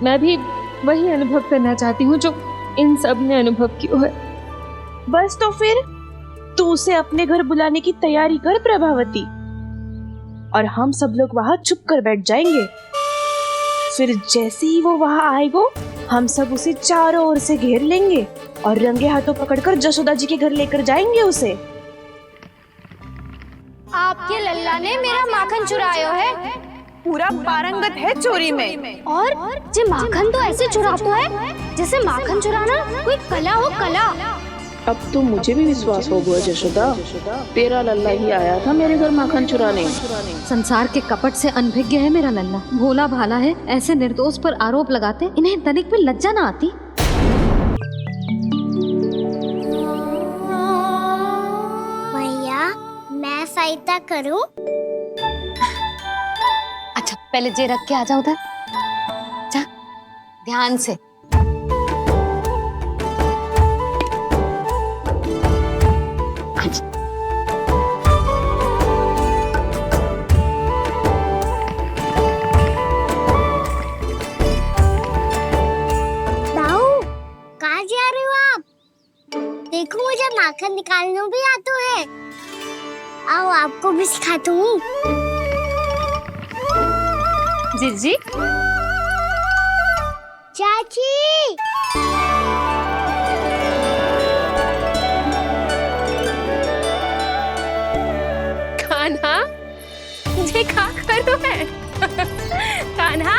S4: मैं भी वही अनुभव करना चाहती हूँ जो इन सब ने अनुभव किया है।
S3: बस तो फिर तू उसे अपने घर बुलाने की तैयारी कर प्रभावती, और हम सब लोग वहाँ चुप कर बैठ जाएंगे। फिर जैसे ही वो वहाँ आएगा, हम सब उसे चारों ओर से घेर लेंगे और रंगे हाथों पकड़कर जशोदा जी के घर लेकर जाएंगे उसे।
S4: आपके लल्ला ने मेरा माखन चुरायो है,
S3: पूरा पारंगत है चोरी में।
S4: और जे माखन तो ऐसे चुराता है जैसे माखन चुराना कोई कला हो, कला।
S10: अब तो मुझे भी विश्वास हो गया जशोदा, तेरा लल्ला ही आया था मेरे घर माखन चुराने।
S2: संसार के कपट से अनभिज्ञ है मेरा लल्ला, भोला भाला है। ऐसे निर्दोष पर आरोप लगाते इन्हें तनिक भी लज्जा ना आती।
S1: भैया, मैं सहायता करूं?
S2: अच्छा, पहले जे रख के आ जाओ उधर, जा ध्यान से।
S1: देखो, मुझे माखन निकालना भी आता है। आओ, आपको भी सिखाता हूँ।
S2: जीजी,
S1: चाची,
S11: कान्हा, ये क्या करो है? कान्हा,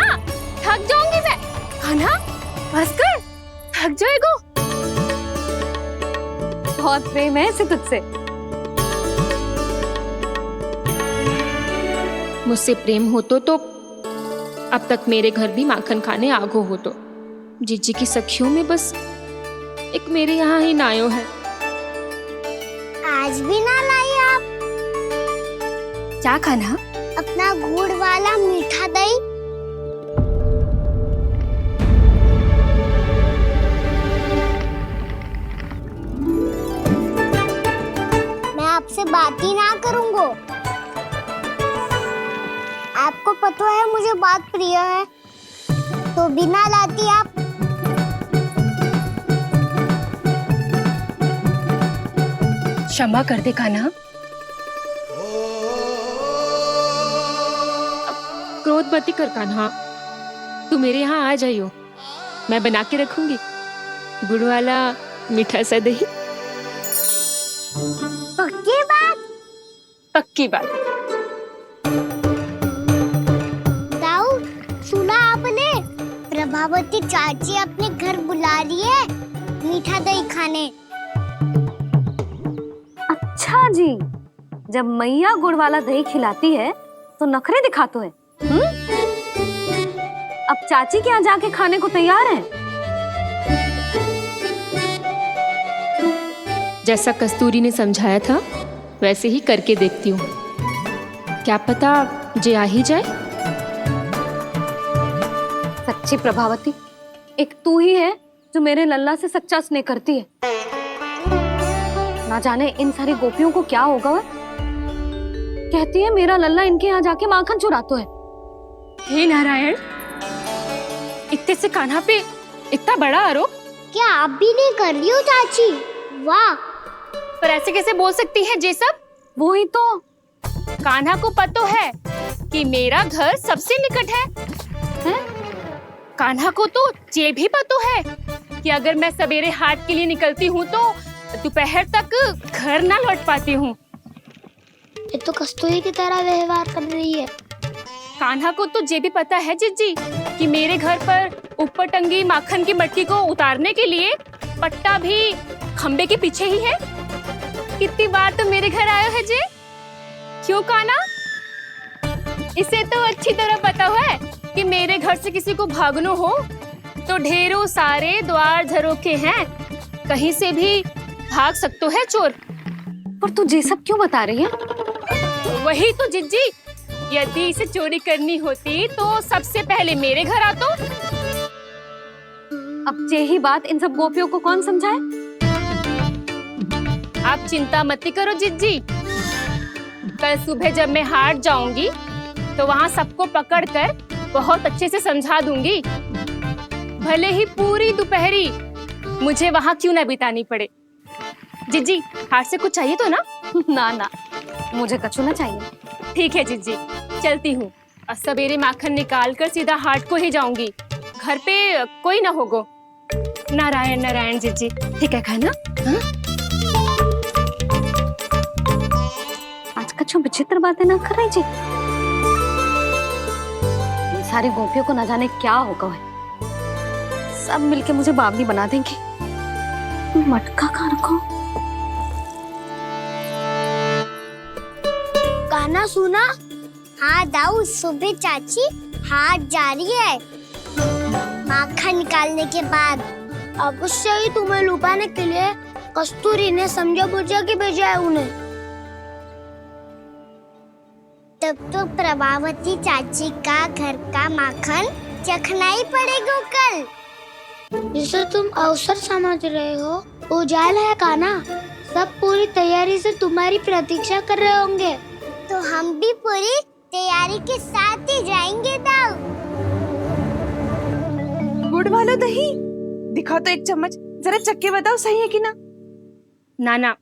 S11: थक जाऊंगी मैं। कान्हा, बस कर, थक जाएगो।
S2: बहुत प्रेम है इसे तुझसे।
S11: मुझसे प्रेम हो तो अब तक मेरे घर भी माखन खाने आगो हो तो। जीजी की सखियों में बस एक मेरे यहाँ ही नायो है।
S1: आज भी ना लाई आप?
S11: क्या खाना?
S1: अपना गुड़ वाला मीठा दही। आपसे बात ही ना करूंगा। आपको पता है मुझे बात प्रिय है, तो बिना लाती आप
S11: क्षमा कर दे कान्हा। क्रोध मत कर कान्हा, तू मेरे यहाँ आ जाइयो, मैं बना के रखूंगी गुड़ वाला मीठा सा दही।
S1: पक्की बात?
S11: पक्की बात।
S1: दाऊ, सुना आपने? प्रभावती चाची अपने घर बुला रही है मीठा दही खाने।
S2: अच्छा जी, जब मैया गुड़ वाला दही खिलाती है तो नखरे दिखाते हैं। अब चाची के यहाँ जाके खाने को तैयार हैं।
S11: जैसा कस्तूरी ने समझाया था वैसे ही करके देखती हूँ, क्या पता जे आ ही जाए।
S2: सच्ची प्रभावती, एक तू ही है जो मेरे लल्ला से सच्चा स्नेह करती है। ना जाने इन सारी गोपियों को क्या होगा। वह कहती है मेरा लल्ला इनके यहाँ जाके माखन चुराता है।
S11: हे नारायण, इतने से कान्हा पे इतना बड़ा आरोप।
S1: क्या आप भी नहीं कर रही हो चाची? वाह,
S11: पर ऐसे कैसे बोल सकती है जे सब?
S2: वो ही तो।
S11: कान्हा को पता है कि मेरा घर सबसे निकट है? कान्हा को तो ये भी पता है कि अगर मैं सवेरे हाट के लिए निकलती हूँ तो दोपहर तक घर ना लौट पाती हूँ।
S1: ये तो कस्तूरी की तरह व्यवहार कर रही है।
S11: कान्हा को तो ये भी पता है जिज्जी कि मेरे घर पर ऊपर टंगी माखन की मटकी को उतारने के लिए पट्टा भी खंबे के पीछे ही है। कितनी बार तो मेरे घर आयो है जे। क्यों कान्हा? इसे तो अच्छी तरह पता है कि मेरे घर से किसी को भागनो हो तो ढेरों सारे द्वार झरोखे हैं, कहीं से भी भाग सकते है चोर।
S2: पर तू ये सब क्यों बता रही है?
S11: वही तो जिज्जी, यदि इसे चोरी करनी होती तो सबसे पहले मेरे घर आतो।
S2: अब यही बात इन सब गोपियों को कौन समझाए?
S11: आप चिंता मत करो जिज्जी, कल सुबह जब मैं हाट जाऊंगी तो वहाँ सबको पकड़कर बहुत अच्छे से समझा दूंगी, भले ही पूरी दोपहरी मुझे वहाँ क्यों ना बितानी पड़े। जिज्जी, हाट से कुछ चाहिए तो ना?
S2: ना ना, मुझे कछु ना चाहिए।
S11: ठीक है जिज्जी, चलती हूँ और सवेरे माखन निकाल कर सीधा हाट को ही जाऊंगी, घर पे कोई ना होगो। नारायण नारायण जिज्जी, ठीक है खाना? हाँ?
S2: आज कछु विचित्र बातें ना कर रही जी। इन सारी गोपियों को न जाने क्या होगा है। सब मिलके मुझे बावली बना देंगे। मटका कहाँ रखो?
S1: गाना सुना? हाँ दाऊ, सुबह चाची हाट जा रही है माखन निकालने के बाद। अवश्य ही तुम्हें लुभाने के लिए कस्तूरी ने समझा बुझा के भेजा है उन्हें। तब तो प्रभावती चाची का घर का माखन चखना ही पड़ेगा कल। जिसे तुम अवसर समझ रहे हो, उजाल है कान्हा। सब पूरी तैयारी से तुम्हारी प्रतीक्षा कर रहे होंगे। तो हम भी पूरी तैयारी के साथ ही जाएंगे दाऊ।
S3: गुड़ वाला दही दिखाओ तो एक चम्मच, जरा चख के बताओ सही है कि ना।
S11: नाना,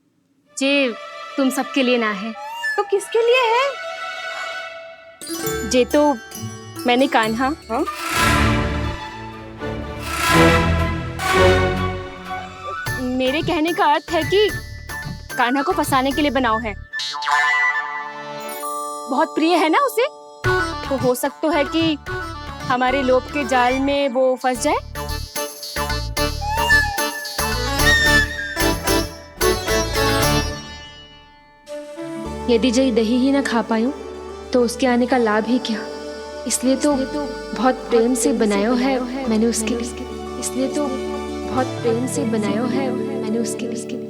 S11: जे तुम सबके लिए ना है।
S3: तो किसके लिए है?
S11: जे तो मैंने कान्हा मेरे कहने का अर्थ है कि कान्हा को फंसाने के लिए बनाओ है। बहुत प्रिय है ना उसे, तो हो सकता है कि हमारे लोभ के जाल में वो फंस जाए। यदि जय दही ही ना खा पायूं तो उसके आने का लाभ ही क्या। इसलिए तो बहुत प्रेम से बनाया है मैंने उसके लिए। इसलिए तो बहुत प्रेम से बनाया है मैंने उसके लिए।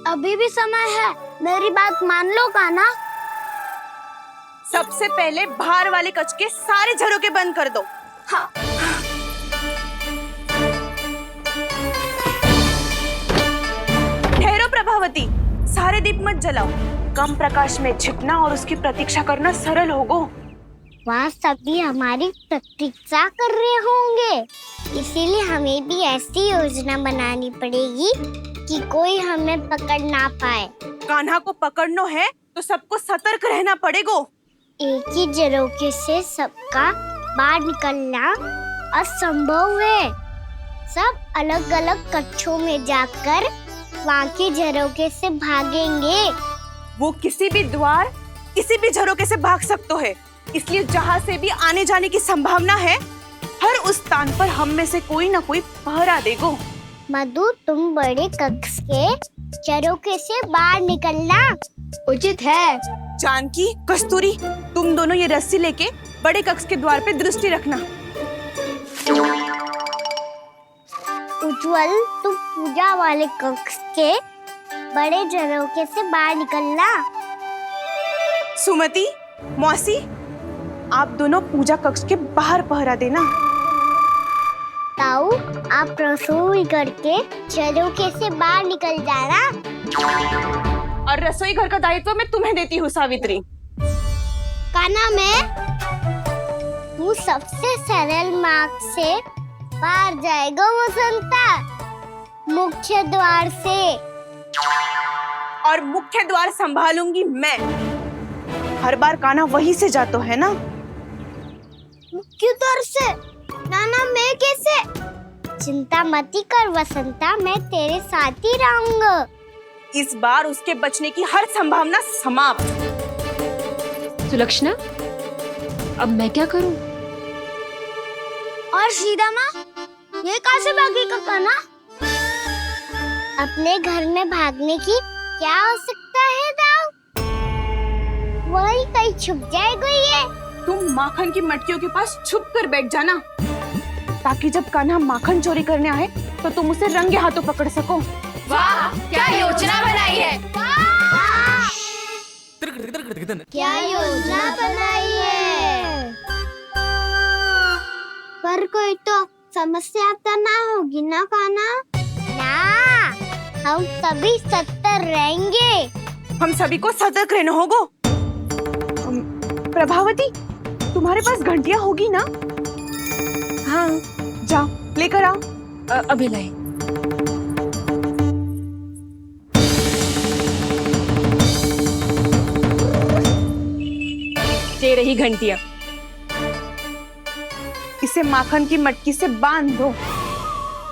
S1: अभी भी समय है, मेरी बात मान लो कान्हा।
S3: सबसे पहले बाहर वाले कच के सारे झरोके बंद कर दो। हाँ। ठहरो प्रभावती, सारे सारे दीप मत जलाओ। कम प्रकाश में छिपना और उसकी प्रतीक्षा करना सरल होगो।
S1: वहाँ सभी हमारी प्रतीक्षा कर रहे होंगे, इसीलिए हमें भी ऐसी योजना बनानी पड़ेगी कि कोई हमें पकड़ ना पाए।
S3: कान्हा को पकड़ना है तो सबको सतर्क रहना पड़ेगा।
S1: एक ही झरोखे से सबका बाहर निकलना असंभव है। सब अलग अलग कक्षों में जाकर वहाँ के झरोखे से भागेंगे।
S3: वो किसी भी द्वार, किसी भी झरोखे से भाग सकते है, इसलिए जहाँ से भी आने जाने की संभावना है, हर उस स्थान पर हम में से कोई ना कोई पहरा देगो।
S1: मधु, तुम बड़े कक्ष के झरोखे से बाहर निकलना उचित है।
S3: जानकी, कस्तूरी, तुम दोनों ये रस्सी लेके बड़े कक्ष के द्वार पे दृष्टि रखना।
S1: उज्जवल, तुम पूजा वाले कक्ष के बड़े झरोखे से बाहर निकलना।
S3: सुमति, मौसी, आप दोनों पूजा कक्ष के बाहर पहरा देना।
S1: ताऊ, आप रसोई करके झरोखे से बाहर निकल जाना।
S3: और रसोई घर का दायित्व मैं तुम्हें देती हूँ सावित्री।
S1: कान्हा, तू सबसे सरल मार्ग से बाहर जाएगा वसंता, मुख्य द्वार से।
S3: और मुख्य द्वार संभालूंगी मैं। हर बार कान्हा वहीं से जातो है ना।
S1: मुख्य द्वार से? नाना, मैं कैसे? चिंता मत कर वसंता, मैं तेरे साथ ही रहूंगा।
S3: इस बार उसके बचने की हर संभावना समाप्त।
S11: सुलक्षणा, अब मैं क्या करूं?
S1: और सीधा माँ, ये कहाँ से भागेगा कान्हा? अपने घर में भागने की क्या हो सकता है दाऊ? वही कहीं छुप जाएगा ये।
S3: तुम माखन की मटकियों के पास छुप कर बैठ जाना, ताकि जब कान्हा माखन चोरी करने आए तो तुम उसे रंगे हाथों पकड़ सको।
S11: वाह, क्या योजना बनाई है!
S1: क्या योजना बनाई है! पर कोई तो समस्या तो ना होगी ना कान्हा? ना, हम सभी सतर्क रहेंगे।
S3: हम सभी को सतर्क रहना होगा। प्रभावती, तुम्हारे पास घंटियां होगी ना? हाँ, जाओ लेकर आओ।
S11: अभी लाई।
S3: ये रही घंटियां। इसे माखन की मटकी से बांध दो,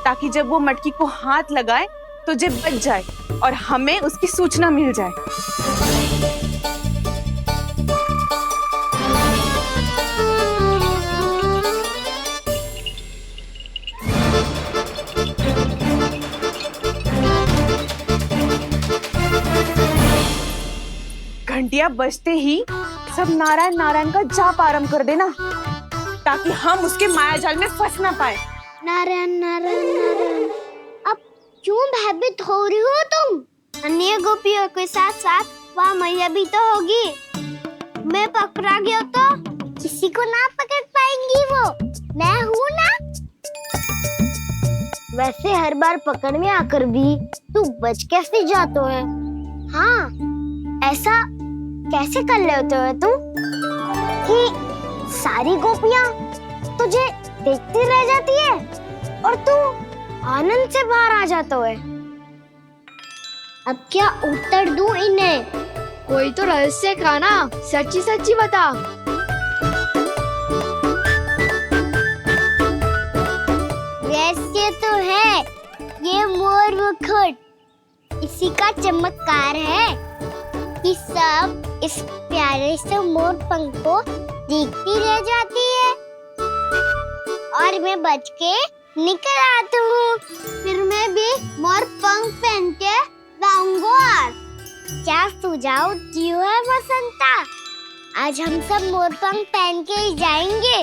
S3: ताकि जब वो मटकी को हाथ लगाए तो जे बच जाए और हमें उसकी सूचना मिल जाए। घंटियां बजते ही सब नारायण नारायण का जाप आरंभ कर देना, ताकि हम उसके मायाजाल में फंस ना पाए।
S1: नारायण नारायण नारायण। अब क्यों भयभीत हो रही हो तुम? अन्य गोपियों के साथ साथ वहाँ मैया भी तो होगी। मैं पकड़ा गया तो किसी को ना पकड़ पाएंगी वो। मैं हूँ ना। वैसे हर बार पकड़ में आकर भी तू बच कैसे जाता है? हाँ, ऐसा कैसे कर लेते हो तुम कि सारी गोपियाँ तुझे देखती रह जाती है और तू आनंद से बाहर आ जाता है? अब क्या उत्तर दूं इन्हें?
S11: कोई तो रहस्य कान्हा, सच्ची सच्ची बता।
S1: रहस्य तो है, ये मोर मुकुट इसी का चमत्कार है कि सब इस प्यारे से मोर पंख को देखती रह जाती है और मैं बच के निकल आता हूँ। फिर मैं भी मोर पंख पहन के रहूंगा। क्या सुझाव दियो है वसंता? आज हम सब मोर पंख पहन के ही जाएंगे।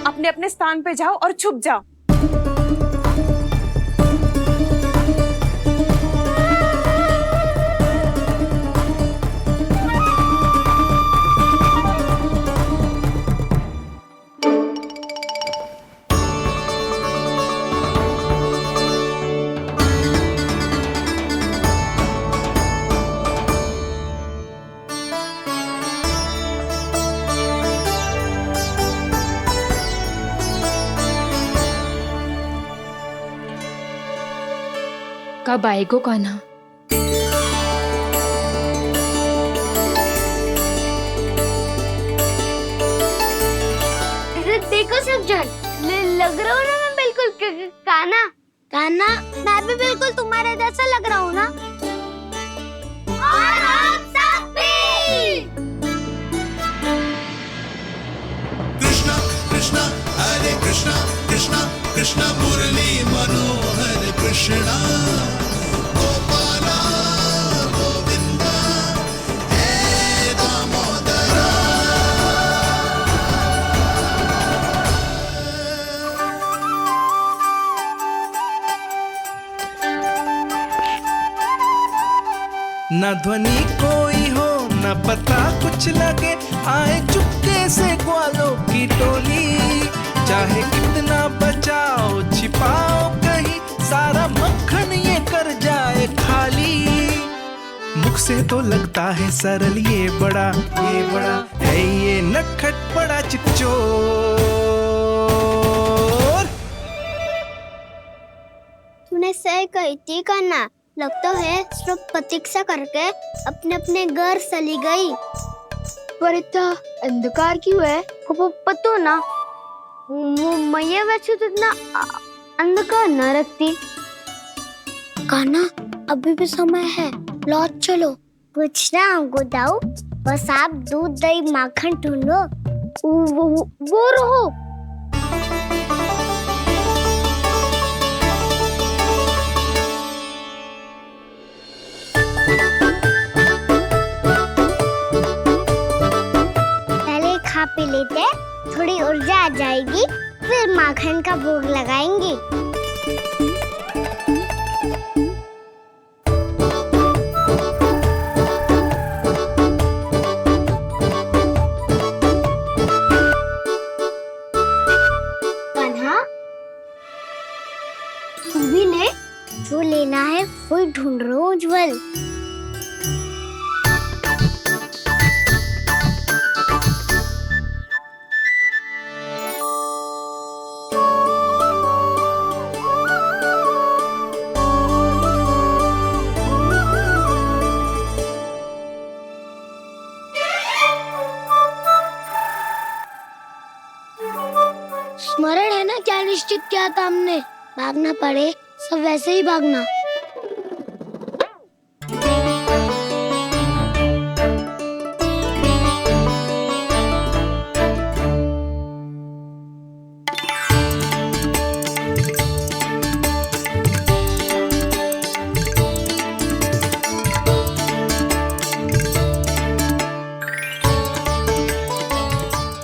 S3: अपने अपने स्थान पे जाओ और छुप जाओ।
S9: कब आएगो कान्हा?
S1: देखो सब जन, लग रहा हूँ ना मैं बिल्कुल कान्हा। कान्हा, मैं भी बिल्कुल तुम्हारे जैसा लग रहा हूँ ना। और हम सब भी।
S12: कृष्णा कृष्णा हरे कृष्णा कृष्णा कृष्णा मुरली मनोहर कृष्णा गोपाला गोविंदा हे दामोदरा।
S5: न ध्वनि कोई हो न पता कुछ लगे, आए चुपके से ग्वालों की टोली। चाहे कितना बचाओ छिपाओ कहीं, सारा मक्खन ये कर जाए खाली। मुख से तो लगता है सरल, ये बड़ा है ये नटखट बड़ा चिकचोर।
S1: तूने सही कही थी कान्हा, लगता है सिर्फ प्रतीक्षा करके अपने अपने घर चली गई। पर इतना अंधकार क्यों है? को पता ना, मैया वैसे तो इतना अंधकार न रखती। कान्हा, अभी भी समय है, लौट चलो। कुछ ना हमको दाऊ, बस आप दूध दही माखन ढूंढो। वो रहो। खा पी लेते, थोड़ी ऊर्जा आ जाएगी, फिर माखन का भोग लगाएंगे। कान्हा, तू भी ले, जो लेना है वो ढूंढ रहा हूँ उज्जवल। स्मरण है ना क्या निश्चित किया था हमने? भागना पड़े सब वैसे ही भागना।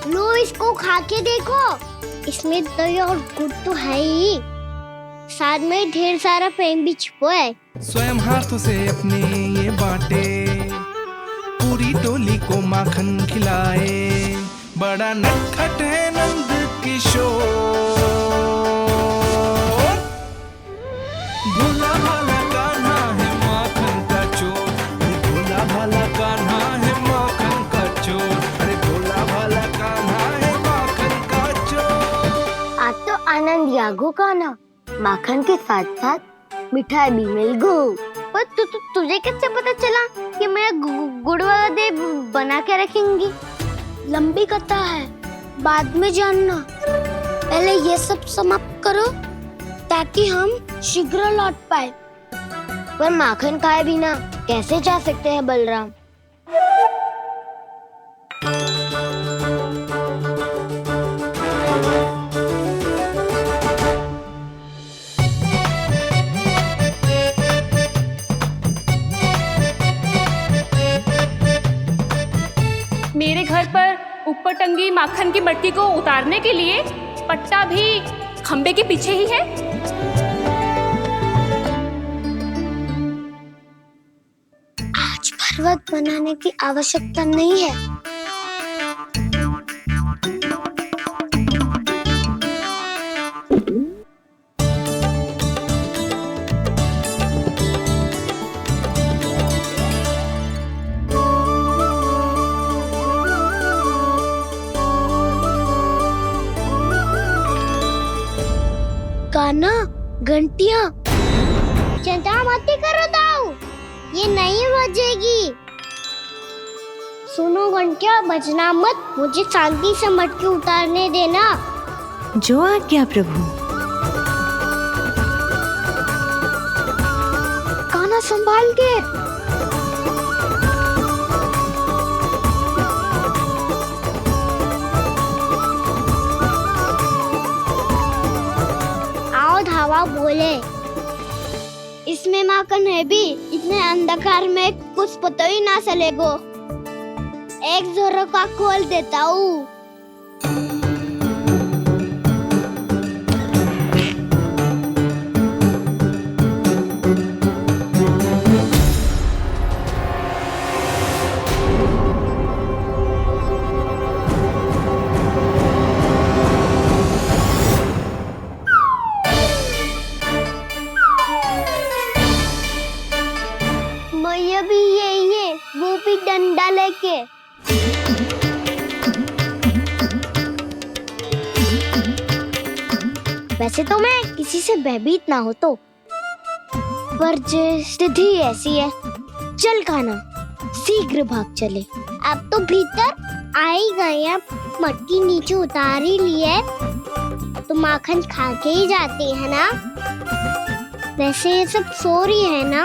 S1: लो, इसको खा के देखो, इसमें दही और गुड़ तो है ही, साथ में ढेर सारा प्रेम भी छिपा है।
S5: स्वयं हाथों से अपने ये बांटे, पूरी टोली को माखन खिलाए। बड़ा नटखट है नंद किशोर, भोला भाला कान्हा है माखन का चोर। भोला भाला कान्हा है माखन का चोर। अरे भोला भाला कान्हा है माखन का चोर।
S1: आज तो आनंद यागो कान्हा, माखन के साथ साथ मिठाई भी मिल गई। पर तुझे कैसे पता चला कि मैं गुड़ वाला देव बना के रखेंगी? लंबी कथा है, बाद में जानना। पहले ये सब समाप्त करो ताकि हम शीघ्र लौट पाए। पर माखन खाए बिना कैसे जा सकते हैं बलराम?
S11: मेरे घर पर ऊपर टंगी माखन की मटकी को उतारने के लिए पट्टा भी खंबे के पीछे ही है।
S1: आज पर्वत बनाने की आवश्यकता नहीं है। कान्हा, घंटियां, चिंता मत करो ताऊ, ये नहीं बजेगी। सुनो घंटिया, बजना मत, मुझे शांति से मटकी उतारने देना।
S13: जो आज्ञा प्रभु।
S4: कान्हा संभाल के।
S1: आओ धावा बोले, इसमें माखन है भी, इतने अंधकार में कुछ पता ही ना चलेगो। एक जोरों का खोल देता हूँ। मैया भी यही है, वो भी डंडा लेके। वैसे तो मैं किसी से भयभीत ना हो तो, पर स्थिति ऐसी है। चल कान्हा, शीघ्र भाग चले। अब तो भीतर आ ही गए हैं, मटकी नीचे उतार ही ली है, तो माखन खा के ही जाते हैं ना। वैसे ये सब सो रही है ना।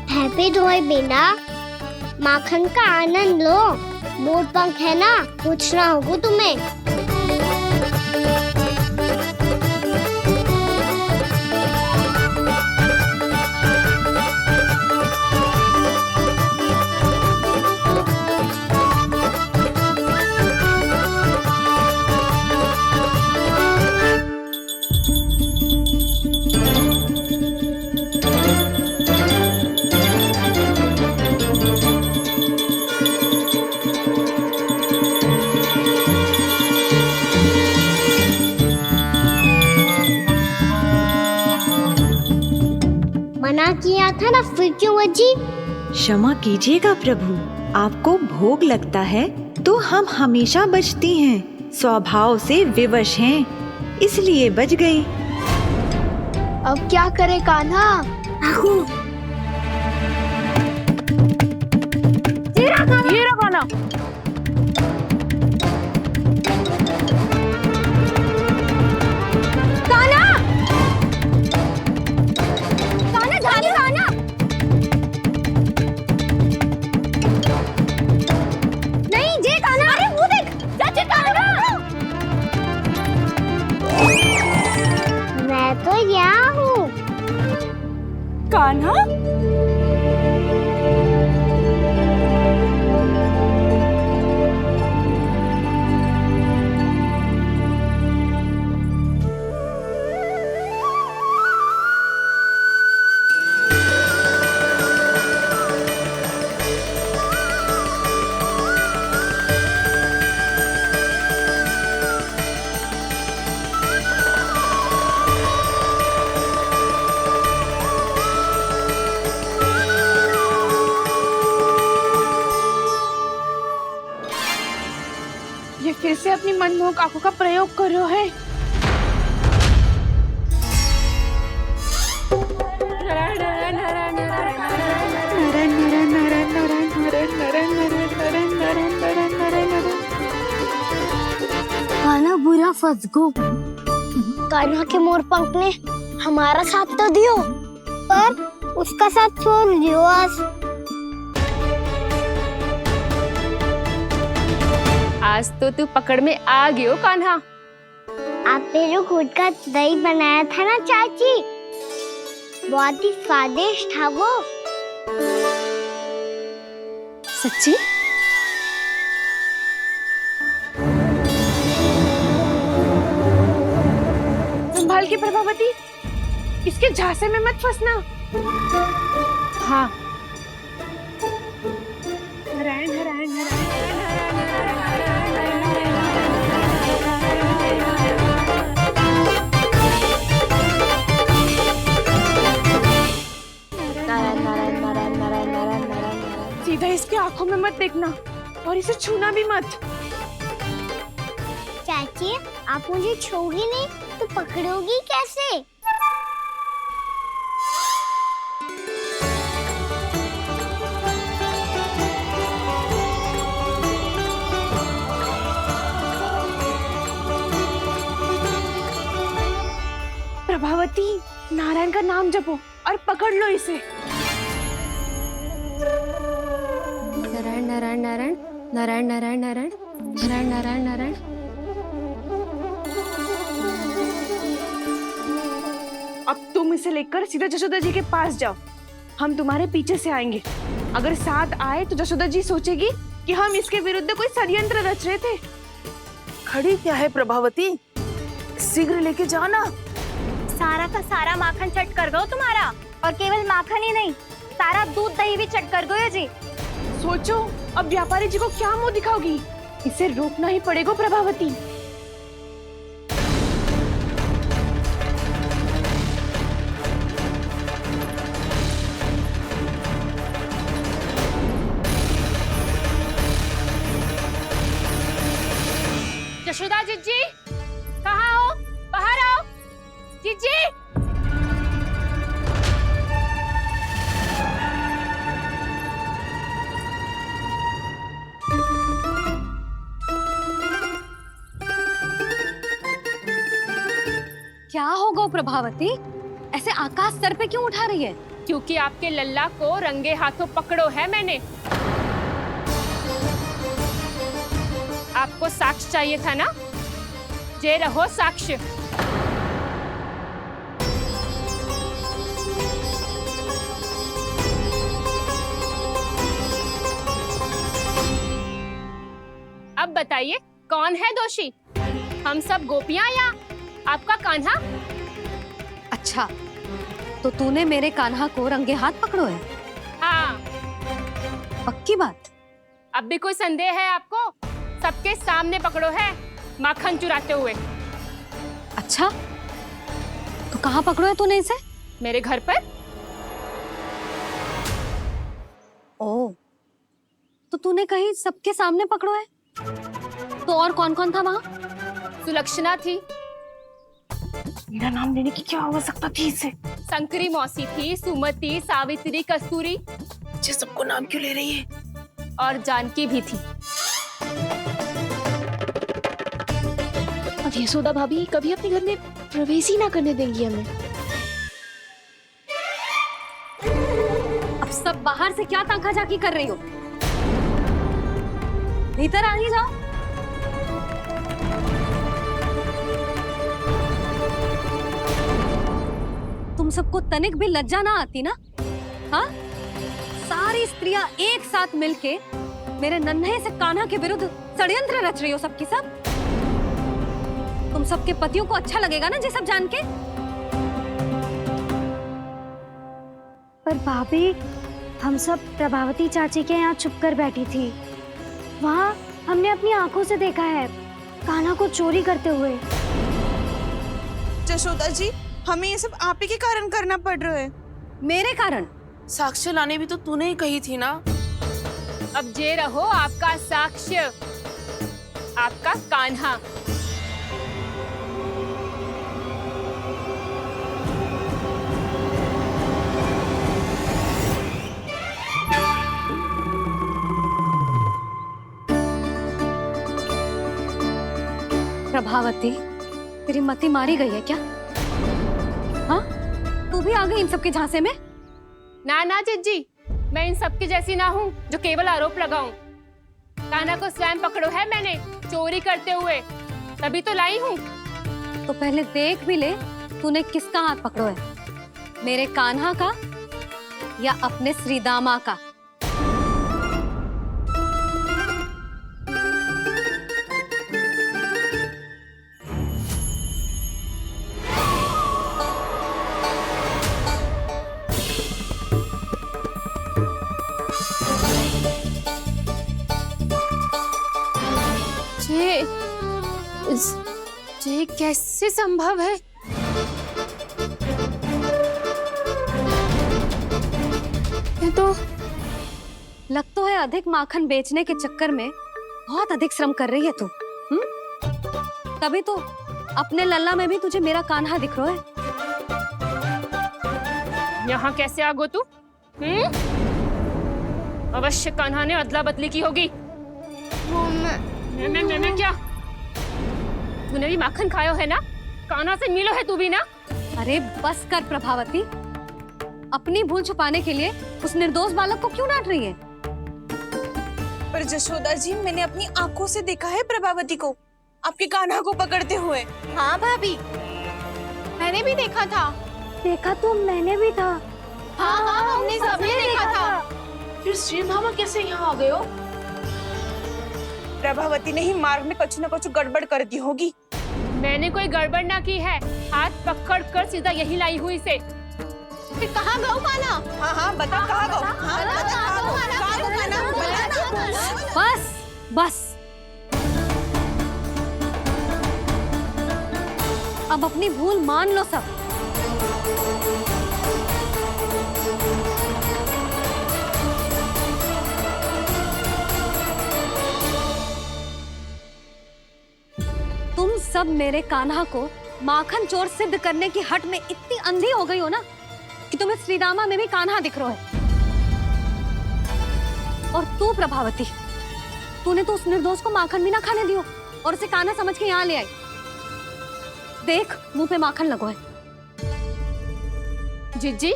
S1: हैप्पी धोए बिना माखन का आनंद लो। मोर पंख है ना, पूछना होगा तुम्हें। मना किया था ना, फिर क्यों बजी?
S13: क्षमा कीजिएगा प्रभु, आपको भोग लगता है तो हम हमेशा बजती हैं, स्वभाव से विवश हैं, इसलिए बज गई।
S4: अब क्या करे कान्हा?
S2: ये रहा कान्हा।
S1: मैं तो यहाँ हूँ।
S4: कान्हा?
S3: ये फिर से अपनी मनमोहक आंखों का प्रयोग कर रहा है।
S1: कान्हा बुरा फंस गो। कान्हा के मोर पंख ने हमारा साथ तो दियो, पर उसका साथ छोड़ दियो।
S11: आज तो तू पकड़ में आ गयो कान्हा।
S1: आपने जो खुद का दही बनाया था ना चाची, बहुत ही स्वादिष्ट था वो।
S11: सच्ची?
S3: संभाल के प्रभावती, इसके झांसे में मत फंसना। हाँ। नारायण नारायण सीधा इसकी आंखों में मत देखना और इसे छूना भी मत।
S1: चाची, आप मुझे छोड़ोगी नहीं तो पकड़ोगी कैसे?
S3: प्रभावती, नारायण का नाम जपो और पकड़ लो इसे।
S8: नारायण नारायण नारायण नारायण नारायण नारायण नारायण नारायण नारायण।
S3: अब तुम इसे लेकर सीधा जशोदा जी के पास जाओ, हम तुम्हारे पीछे से आएंगे। अगर साथ आए तो जशोदा जी सोचेगी कि हम इसके विरुद्ध कोई षड्यंत्र रच रहे थे। खड़ी क्या है प्रभावती, शीघ्र लेके जाओ ना।
S4: सारा का सारा माखन चट कर गो तुम्हारा, और केवल माखन ही नहीं, सारा दूध दही भी चट कर गयो जी।
S3: सोचो अब व्यापारी जी को क्या मुंह दिखाओगी, इसे रोकना ही पड़ेगा प्रभावती।
S2: यशोदा जीजी, कहाँ हो? बाहर आओ जीजी।
S8: क्या हो गो प्रभावती, ऐसे आकाश सर पे क्यों उठा रही है?
S2: क्योंकि आपके लल्ला को रंगे हाथों पकड़ो है मैंने। आपको साक्ष्य चाहिए था ना, जे रहो साक्ष्य। अब बताइए कौन है दोषी, हम सब गोपियां या आपका कान्हा?
S8: अच्छा, तो तूने मेरे कान्हा को रंगे हाथ पकड़ो है?
S2: हाँ।
S8: पक्की बात?
S2: अब भी कोई संदेह है आपको? सबके सामने पकड़ो है, माखन चुराते हुए।
S8: अच्छा, तो कहाँ पकड़ो है तूने इसे?
S2: मेरे घर पर।
S8: ओ, तो तूने कहीं सबके सामने पकड़ो है? तो और कौन कौन था वहाँ?
S2: सुलक्षणा थी।
S3: मेरा नाम लेने की क्या आवश्यकता थी इसे?
S2: संकरी मौसी थी, सुमति, सावित्री, कस्तूरी।
S3: ये सबको नाम क्यों ले रही है?
S2: और जानकी भी थी।
S11: अब यशोदा भाभी कभी अपने घर में प्रवेश ही ना करने देंगी हमें।
S8: अब सब बाहर से क्या ताका झाकी कर रही हो? भीतर आ ही जाओ। तुम सबको तनिक भी लज्जा ना आती ना? हाँ? सारी स्त्रियां एक साथ मिलके मेरे नन्हे से कान्हा के विरुद्ध षड्यंत्र रच रही हो सबकी सब। तुम सबके पतियों को अच्छा लगेगा ना ये सब जान के?
S4: पर भाभी, हम सब प्रभावती चाची के यहाँ छुप कर बैठी थी। वहाँ हमने अपनी आंखों से देखा है कान्हा को चोरी करते हुए।
S3: जशोदा जी, हमें ये सब आप ही के कारण करना पड़ रहा है।
S8: मेरे कारण?
S3: साक्ष्य लाने भी तो तूने ही कही थी ना।
S2: अब जे रहो आपका साक्ष्य, आपका कान्हा।
S8: प्रभावती, तेरी मति मारी गई है क्या? हाँ, तू भी आ गई इन सबके झांसे में?
S2: ना ना जिज्जी, मैं इन सबकी जैसी ना हूँ जो केवल आरोप लगाऊं। कान्हा को स्वयं पकड़ो है मैंने चोरी करते हुए, तभी तो लाई हूँ।
S8: तो पहले देख भी ले तूने किसका हाथ पकड़ो है, मेरे कान्हा का या अपने श्रीदामा का?
S2: ये कैसे संभव है?
S8: ये तो लग तो है अधिक माखन बेचने के चक्कर में बहुत अधिक श्रम कर रही है तू। तभी तो अपने लल्ला में भी तुझे मेरा कान्हा दिख रहा है।
S11: यहाँ कैसे आ गो तू? अवश्य कान्हा ने अदला बदली की होगी। मैं क्या? तूने भी माखन खायो है ना? कान्हा से मिलो है तू भी ना?
S8: अरे बस कर प्रभावती, अपनी भूल छुपाने के लिए उस निर्दोष बालक को क्यों डांट रही है?
S3: पर जशोदा जी, मैंने अपनी आंखों से देखा है प्रभावती को आपके कान्हा को पकड़ते हुए। हाँ भाभी, मैंने भी देखा था।
S4: देखा तो मैंने भी था।
S3: हाँ हाँ, हमने सबने देखा था।
S10: फिर श्रीधामा कैसे यहाँ आ गए हो?
S3: प्रभावती ने ही मार्ग में कुछ न कुछ गड़बड़ कर दी होगी।
S11: मैंने कोई गड़बड़ ना की है, हाथ पकड़ कर सीधा यही लाई हुई से।
S3: फिर कहाँ गौ कान्हा? हाँ हाँ, बता कहाँ गौ? हाँ बता कहाँ गौ कान्हा?
S8: बस बस, अब अपनी भूल मान लो सब। तुम सब मेरे कान्हा को माखन चोर सिद्ध करने की हट में इतनी अंधी हो गई हो ना कि तुम्हें श्रीदामा में भी कान्हा दिख रहा है। और तू प्रभावती, तूने तो उस निर्दोष को माखन भी ना खाने दियो और उसे कान्हा समझ के यहाँ ले आई। देख, मुंह पे माखन लगो है।
S11: जीजी,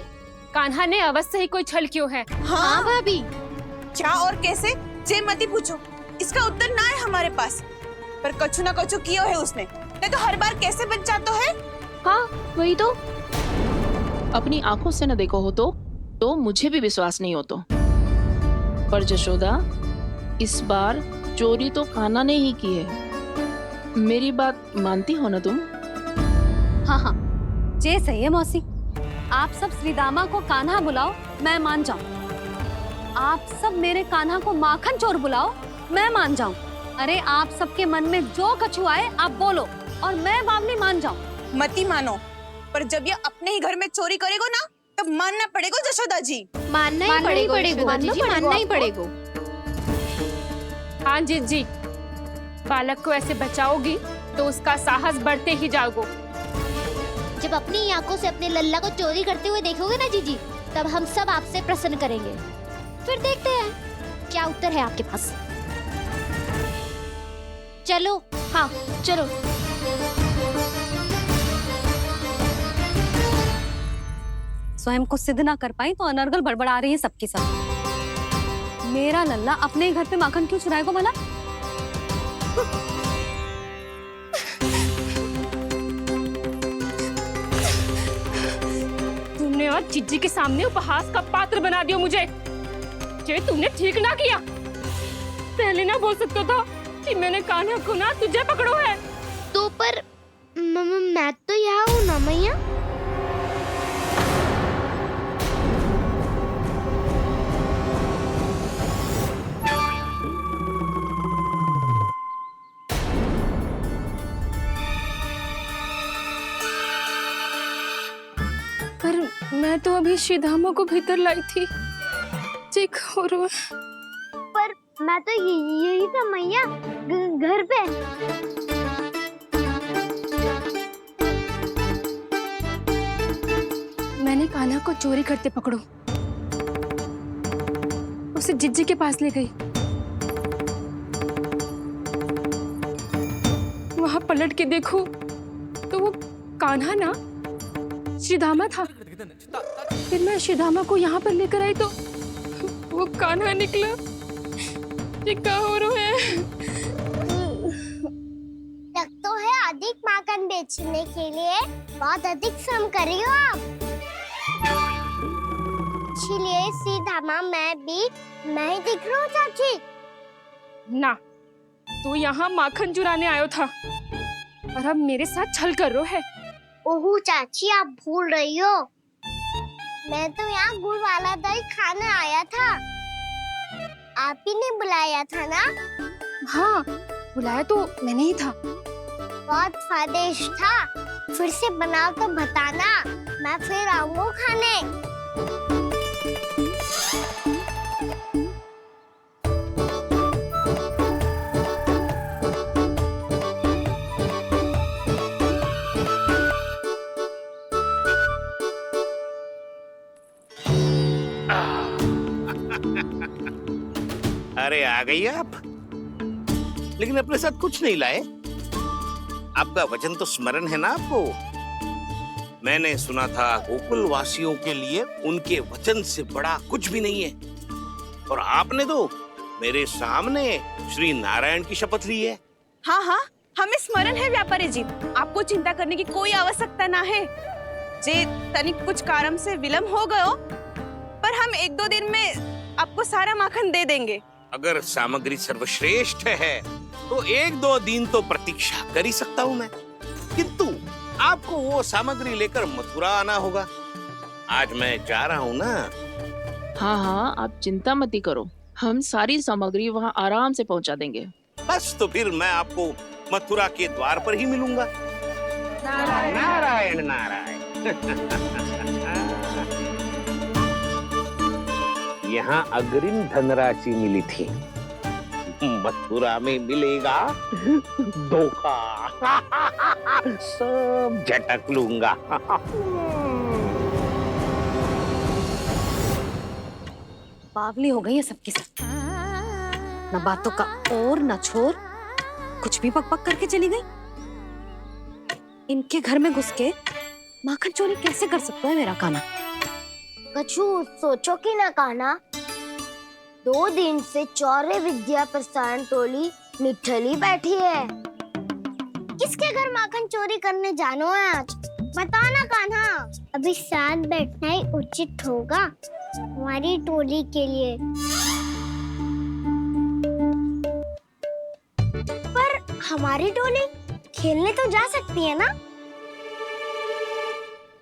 S11: कान्हा ने अवश्य ही कोई छल क्यों है?
S3: हाँ भाभी, क्या और कैसे? जे मती पूछो, इसका उत्तर ना है हमारे पास। पर कछु ना कछु किया है उसने, नहीं तो हर बार कैसे बच जाता है।
S10: हाँ वही तो, अपनी आंखों से न देखो हो तो मुझे भी विश्वास नहीं हो तो। पर जशोदा, इस बार चोरी तो कान्हा ने ही की है। मेरी बात मानती हो ना तुम?
S8: हाँ हाँ, जे सही है मौसी। आप सब श्रीदामा को कान्हा बुलाओ, मैं मान जाऊं। आप सब मेरे कान्हा को माखन चोर बुलाओ, मैं मान जाऊं। अरे आप सबके मन में जो कछु आए आप बोलो और मैं बावली मान जाऊं।
S3: मती मानो, पर जब ये अपने ही घर में चोरी करेगो ना, तब मानना पड़ेगा जशोदा जी।
S2: मानना ही पड़ेगा, मानना ही पड़ेगा।
S11: हाँ जीजी, बालक को ऐसे बचाओगी तो उसका साहस बढ़ते ही जाओगे।
S1: जब अपनी आंखों से अपने लल्ला को चोरी करते हुए देखोगे ना जीजी, तब हम सब आपसे प्रसन्न करेंगे। फिर देखते हैं क्या उत्तर है आपके पास। चलो। हाँ चलो।
S8: स्वयं को सिद्ध ना कर पाई तो अनर्गल बड़बड़ा रही है सबके सब। मेरा लल्ला अपने ही घर पे माखन क्यों चुराएगा भला?
S11: तुमने आज जीजी के सामने उपहास का पात्र बना दिया मुझे। ये तुमने ठीक ना किया। पहले ना बोल सकता था कि मैंने कान्हा को ना तुझे पकड़ो है।
S1: तो पर मैं तो यहाँ हूँ ना मैया।
S11: पर मैं तो अभी श्रीधामा को भीतर लाई थी। चेक हो रहा।
S1: पर मैं तो यही था मैया, घर पे।
S11: मैंने कान्हा को चोरी करते पकड़ो, उसे जिज्जी के पास ले गई। वहां पलट के देखो तो वो कान्हा ना श्रीधामा था। फिर मैं श्रीधामा को यहाँ पर लेकर आई तो वो कान्हा निकला। ये क्या हो रहा है?
S1: लगता है अधिक माखन बेचने के लिए बहुत अधिक श्रम कर रही हो आप। इसलिए सीधामा मैं ही दिख रहा हूँ चाची।
S11: ना, तू यहाँ माखन चुराने आयो था और अब मेरे साथ छल कर रहा है।
S1: ओह चाची, आप भूल रही हो, मैं तो यहाँ गुड़ वाला दही खाने आया था। आप ही ने बुलाया था ना?
S11: हाँ, बुलाया तो मैंने ही था।
S1: बहुत स्वादिष्ट था। फिर से बनाओ तो बताना, मैं फिर आऊंगा खाने।
S14: अरे आ गई आप, लेकिन अपने साथ कुछ नहीं लाए। आपका वचन तो स्मरण है ना आपको? मैंने सुना था गोकुल वासियों के लिए उनके वचन से बड़ा कुछ भी नहीं है, और आपने तो मेरे सामने श्री नारायण की शपथ ली है।
S3: हाँ हाँ, हमें स्मरण है व्यापारी जी, आपको चिंता करने की कोई आवश्यकता ना है। जे तनिक कुछ कारण से विलंब हो गयो, पर हम 1-2 दिन में आपको सारा माखन दे देंगे।
S14: अगर सामग्री सर्वश्रेष्ठ है तो 1-2 दिन तो प्रतीक्षा कर ही सकता हूँ मैं, किंतु आपको वो सामग्री लेकर मथुरा आना होगा। आज मैं जा रहा हूँ ना।
S10: हाँ हाँ, आप चिंता मत करो, हम सारी सामग्री वहाँ आराम से पहुँचा देंगे।
S14: बस तो फिर मैं आपको मथुरा के द्वार पर ही मिलूंगा। नारायण नारायण। यहाँ अग्रिम धनराशि मिली थी, मथुरा में मिलेगा धोखा। सब झटक लूंगा।
S2: बावली हो गई है सबकी सब, न बातों का और न छोर, कुछ भी पक पक करके चली गई। इनके घर में घुस के माखन चोरी कैसे कर सकता है मेरा कान्हा?
S1: कछु सोचो कि ना कान्हा, 2 दिन से चौर्य विद्या प्रसारण टोली निठली बैठी है। किसके घर माखन चोरी करने जानो है आज? बता ना कान्हा। अभी साथ बैठना ही उचित होगा हमारी टोली के लिए। पर हमारी टोली खेलने तो जा सकती है ना?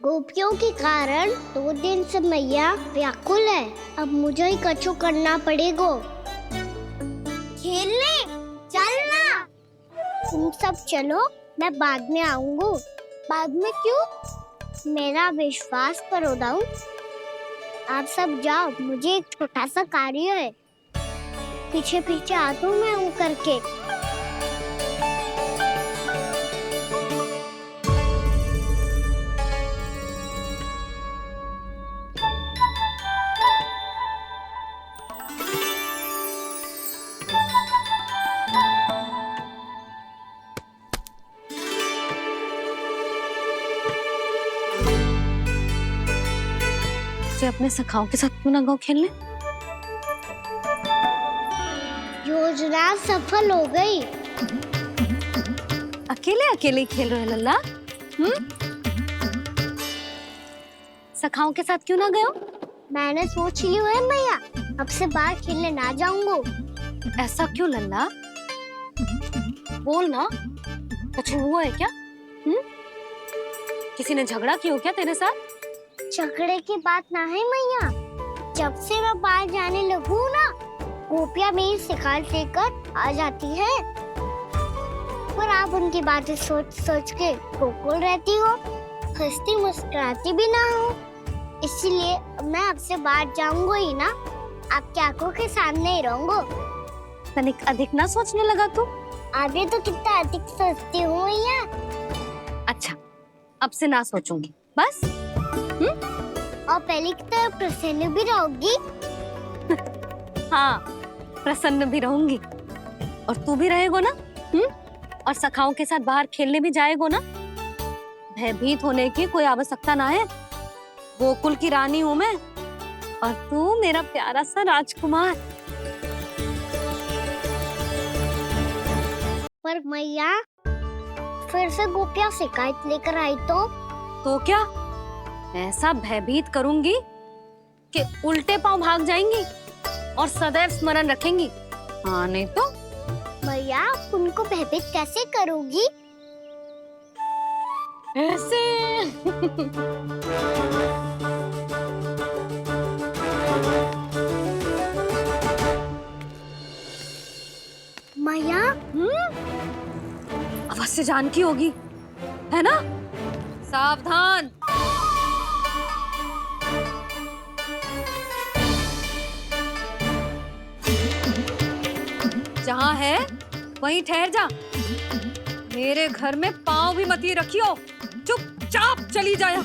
S1: गोपियों के कारण 2 दिन से मैया व्याकुल है। अब मुझे ही कछु करना पड़ेगा। खेलने चलना। तुम सब चलो, मैं बाद में आऊंगा। बाद में क्यों? मेरा विश्वास करो दाऊ। आप सब जाओ, मुझे एक छोटा सा कार्य है। पीछे पीछे आता हूँ मैं हूँ करके।
S2: अपने सखाओं के साथ क्यों ना गाँव खेलने?
S1: योजना सफल हो गई।
S2: अकेले अकेले खेल रहे लल्ला? सखाओं के साथ क्यों ना गए हो?
S1: मैंने सोच लिया है मैया, अब से बाहर खेलने ना जाऊंगा।
S2: ऐसा क्यों लल्ला? बोल ना, कुछ हुआ है क्या? किसी ने झगड़ा किया हो क्या तेरे साथ?
S1: झगड़े की बात ना है मैया। जब से मैं बाहर जाने लगू ना, गोपियां मेरी शिकायत लेकर आ जाती है। पर आप उनकी बातें सोच सोच के गोकुल रहती हो, हंसती मुस्कुराती भी ना हो। इसलिए मैं आपसे बाहर जाऊंगा ही ना, आपकी आंखों के सामने ही रहूंगा।
S2: तनिक अधिक ना सोचने लगा तू?
S1: आगे तो कितना अधिक सोचती हूँ मैया।
S2: अच्छा, अब से ना सोचूंगी बस।
S1: और पहले की तरह प्रसन्न भी रहोगी?
S2: हाँ, प्रसन्न भी रहूंगी। और तू भी रहेगो ना? और सखाओं के साथ बाहर खेलने भी जाएगो ना? भयभीत होने की कोई आवश्यकता ना है। गोकुल की रानी हूँ मैं, और तू मेरा प्यारा सा राजकुमार।
S1: पर मैया, फिर से गोपियां शिकायत लेकर आई तो
S2: क्या? ऐसा भयभीत करूंगी कि उल्टे पांव भाग जाएंगी और सदैव स्मरण रखेंगी। हाँ नहीं तो?
S1: मैया, उनको भयभीत कैसे करोगी?
S2: ऐसे।
S1: मैया,
S2: अवश्य जानकी होगी, है ना? सावधान। जहाँ है वहीं ठहर जा। मेरे घर में पाँव भी मत ही रखियो, चुपचाप चली जाया।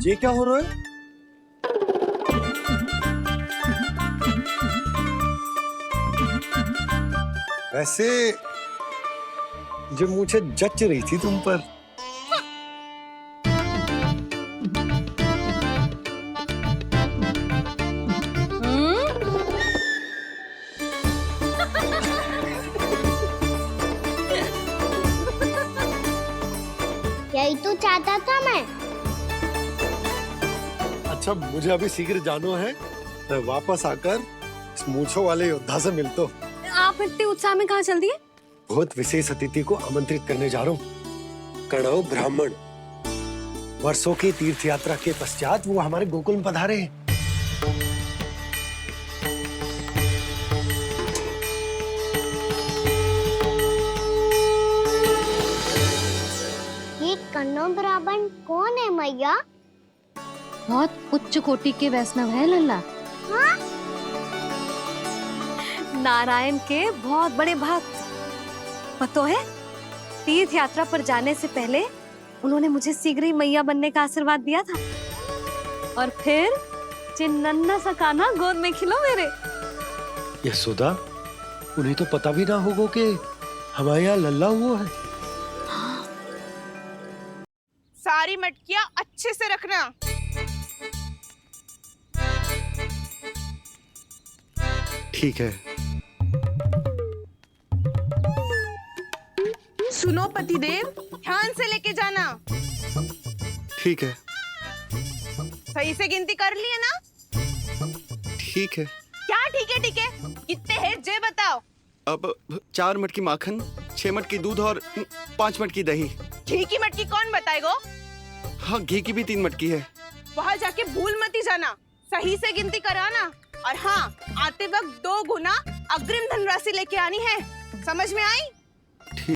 S15: ये क्या हो रहा है? वैसे जो मुझे जच रही थी तुम पर।
S1: यही तो चाहता था मैं।
S15: अच्छा मुझे अभी शीघ्र जाना है, मैं वापस आकर इस मूंछों वाले योद्धा से मिलता हूँ।
S8: आप इतने उत्साह में कहाँ चल दिए?
S15: बहुत विशेष अतिथि को आमंत्रित करने जा रहा हूँ। कणव ब्राह्मण वर्षों की तीर्थ यात्रा के पश्चात वो हमारे गोकुल में पधारे हैं।
S1: ये कणव ब्राह्मण कौन है मैया?
S2: बहुत उच्च कोटि के वैष्णव है लल्ला।
S1: हाँ?
S8: नारायण के बहुत बड़े भक्त। पता है, तीर्थ यात्रा पर जाने से पहले उन्होंने मुझे शीघ्र ही मैया बनने का आशीर्वाद दिया था। और फिर चिन्नन्ना सा कान्हा गोद में खिलो मेरे।
S15: यशोदा, उन्हें तो पता भी ना होगा कि हमारे यहाँ लल्ला हुआ है।
S3: सारी मटकियां अच्छे से रखना।
S15: ठीक है।
S3: सुनो पतिदेव, ध्यान से लेके जाना।
S15: ठीक है।
S3: सही से गिनती कर लिए ना?
S16: ठीक है।
S3: क्या ठीक है? ठीक है कितने हैं जे बताओ।
S16: अब 4 मटकी माखन, 6 मटकी दूध और 5 मटकी दही।
S3: घी की मटकी कौन बताएगा?
S16: हाँ, घी की भी 3 मटकी है।
S3: वहाँ जाके भूल मती जाना, सही से गिनती कराना। और हाँ, आते वक्त 2 गुना अग्रिम धनराशि लेके आनी है। समझ में आई?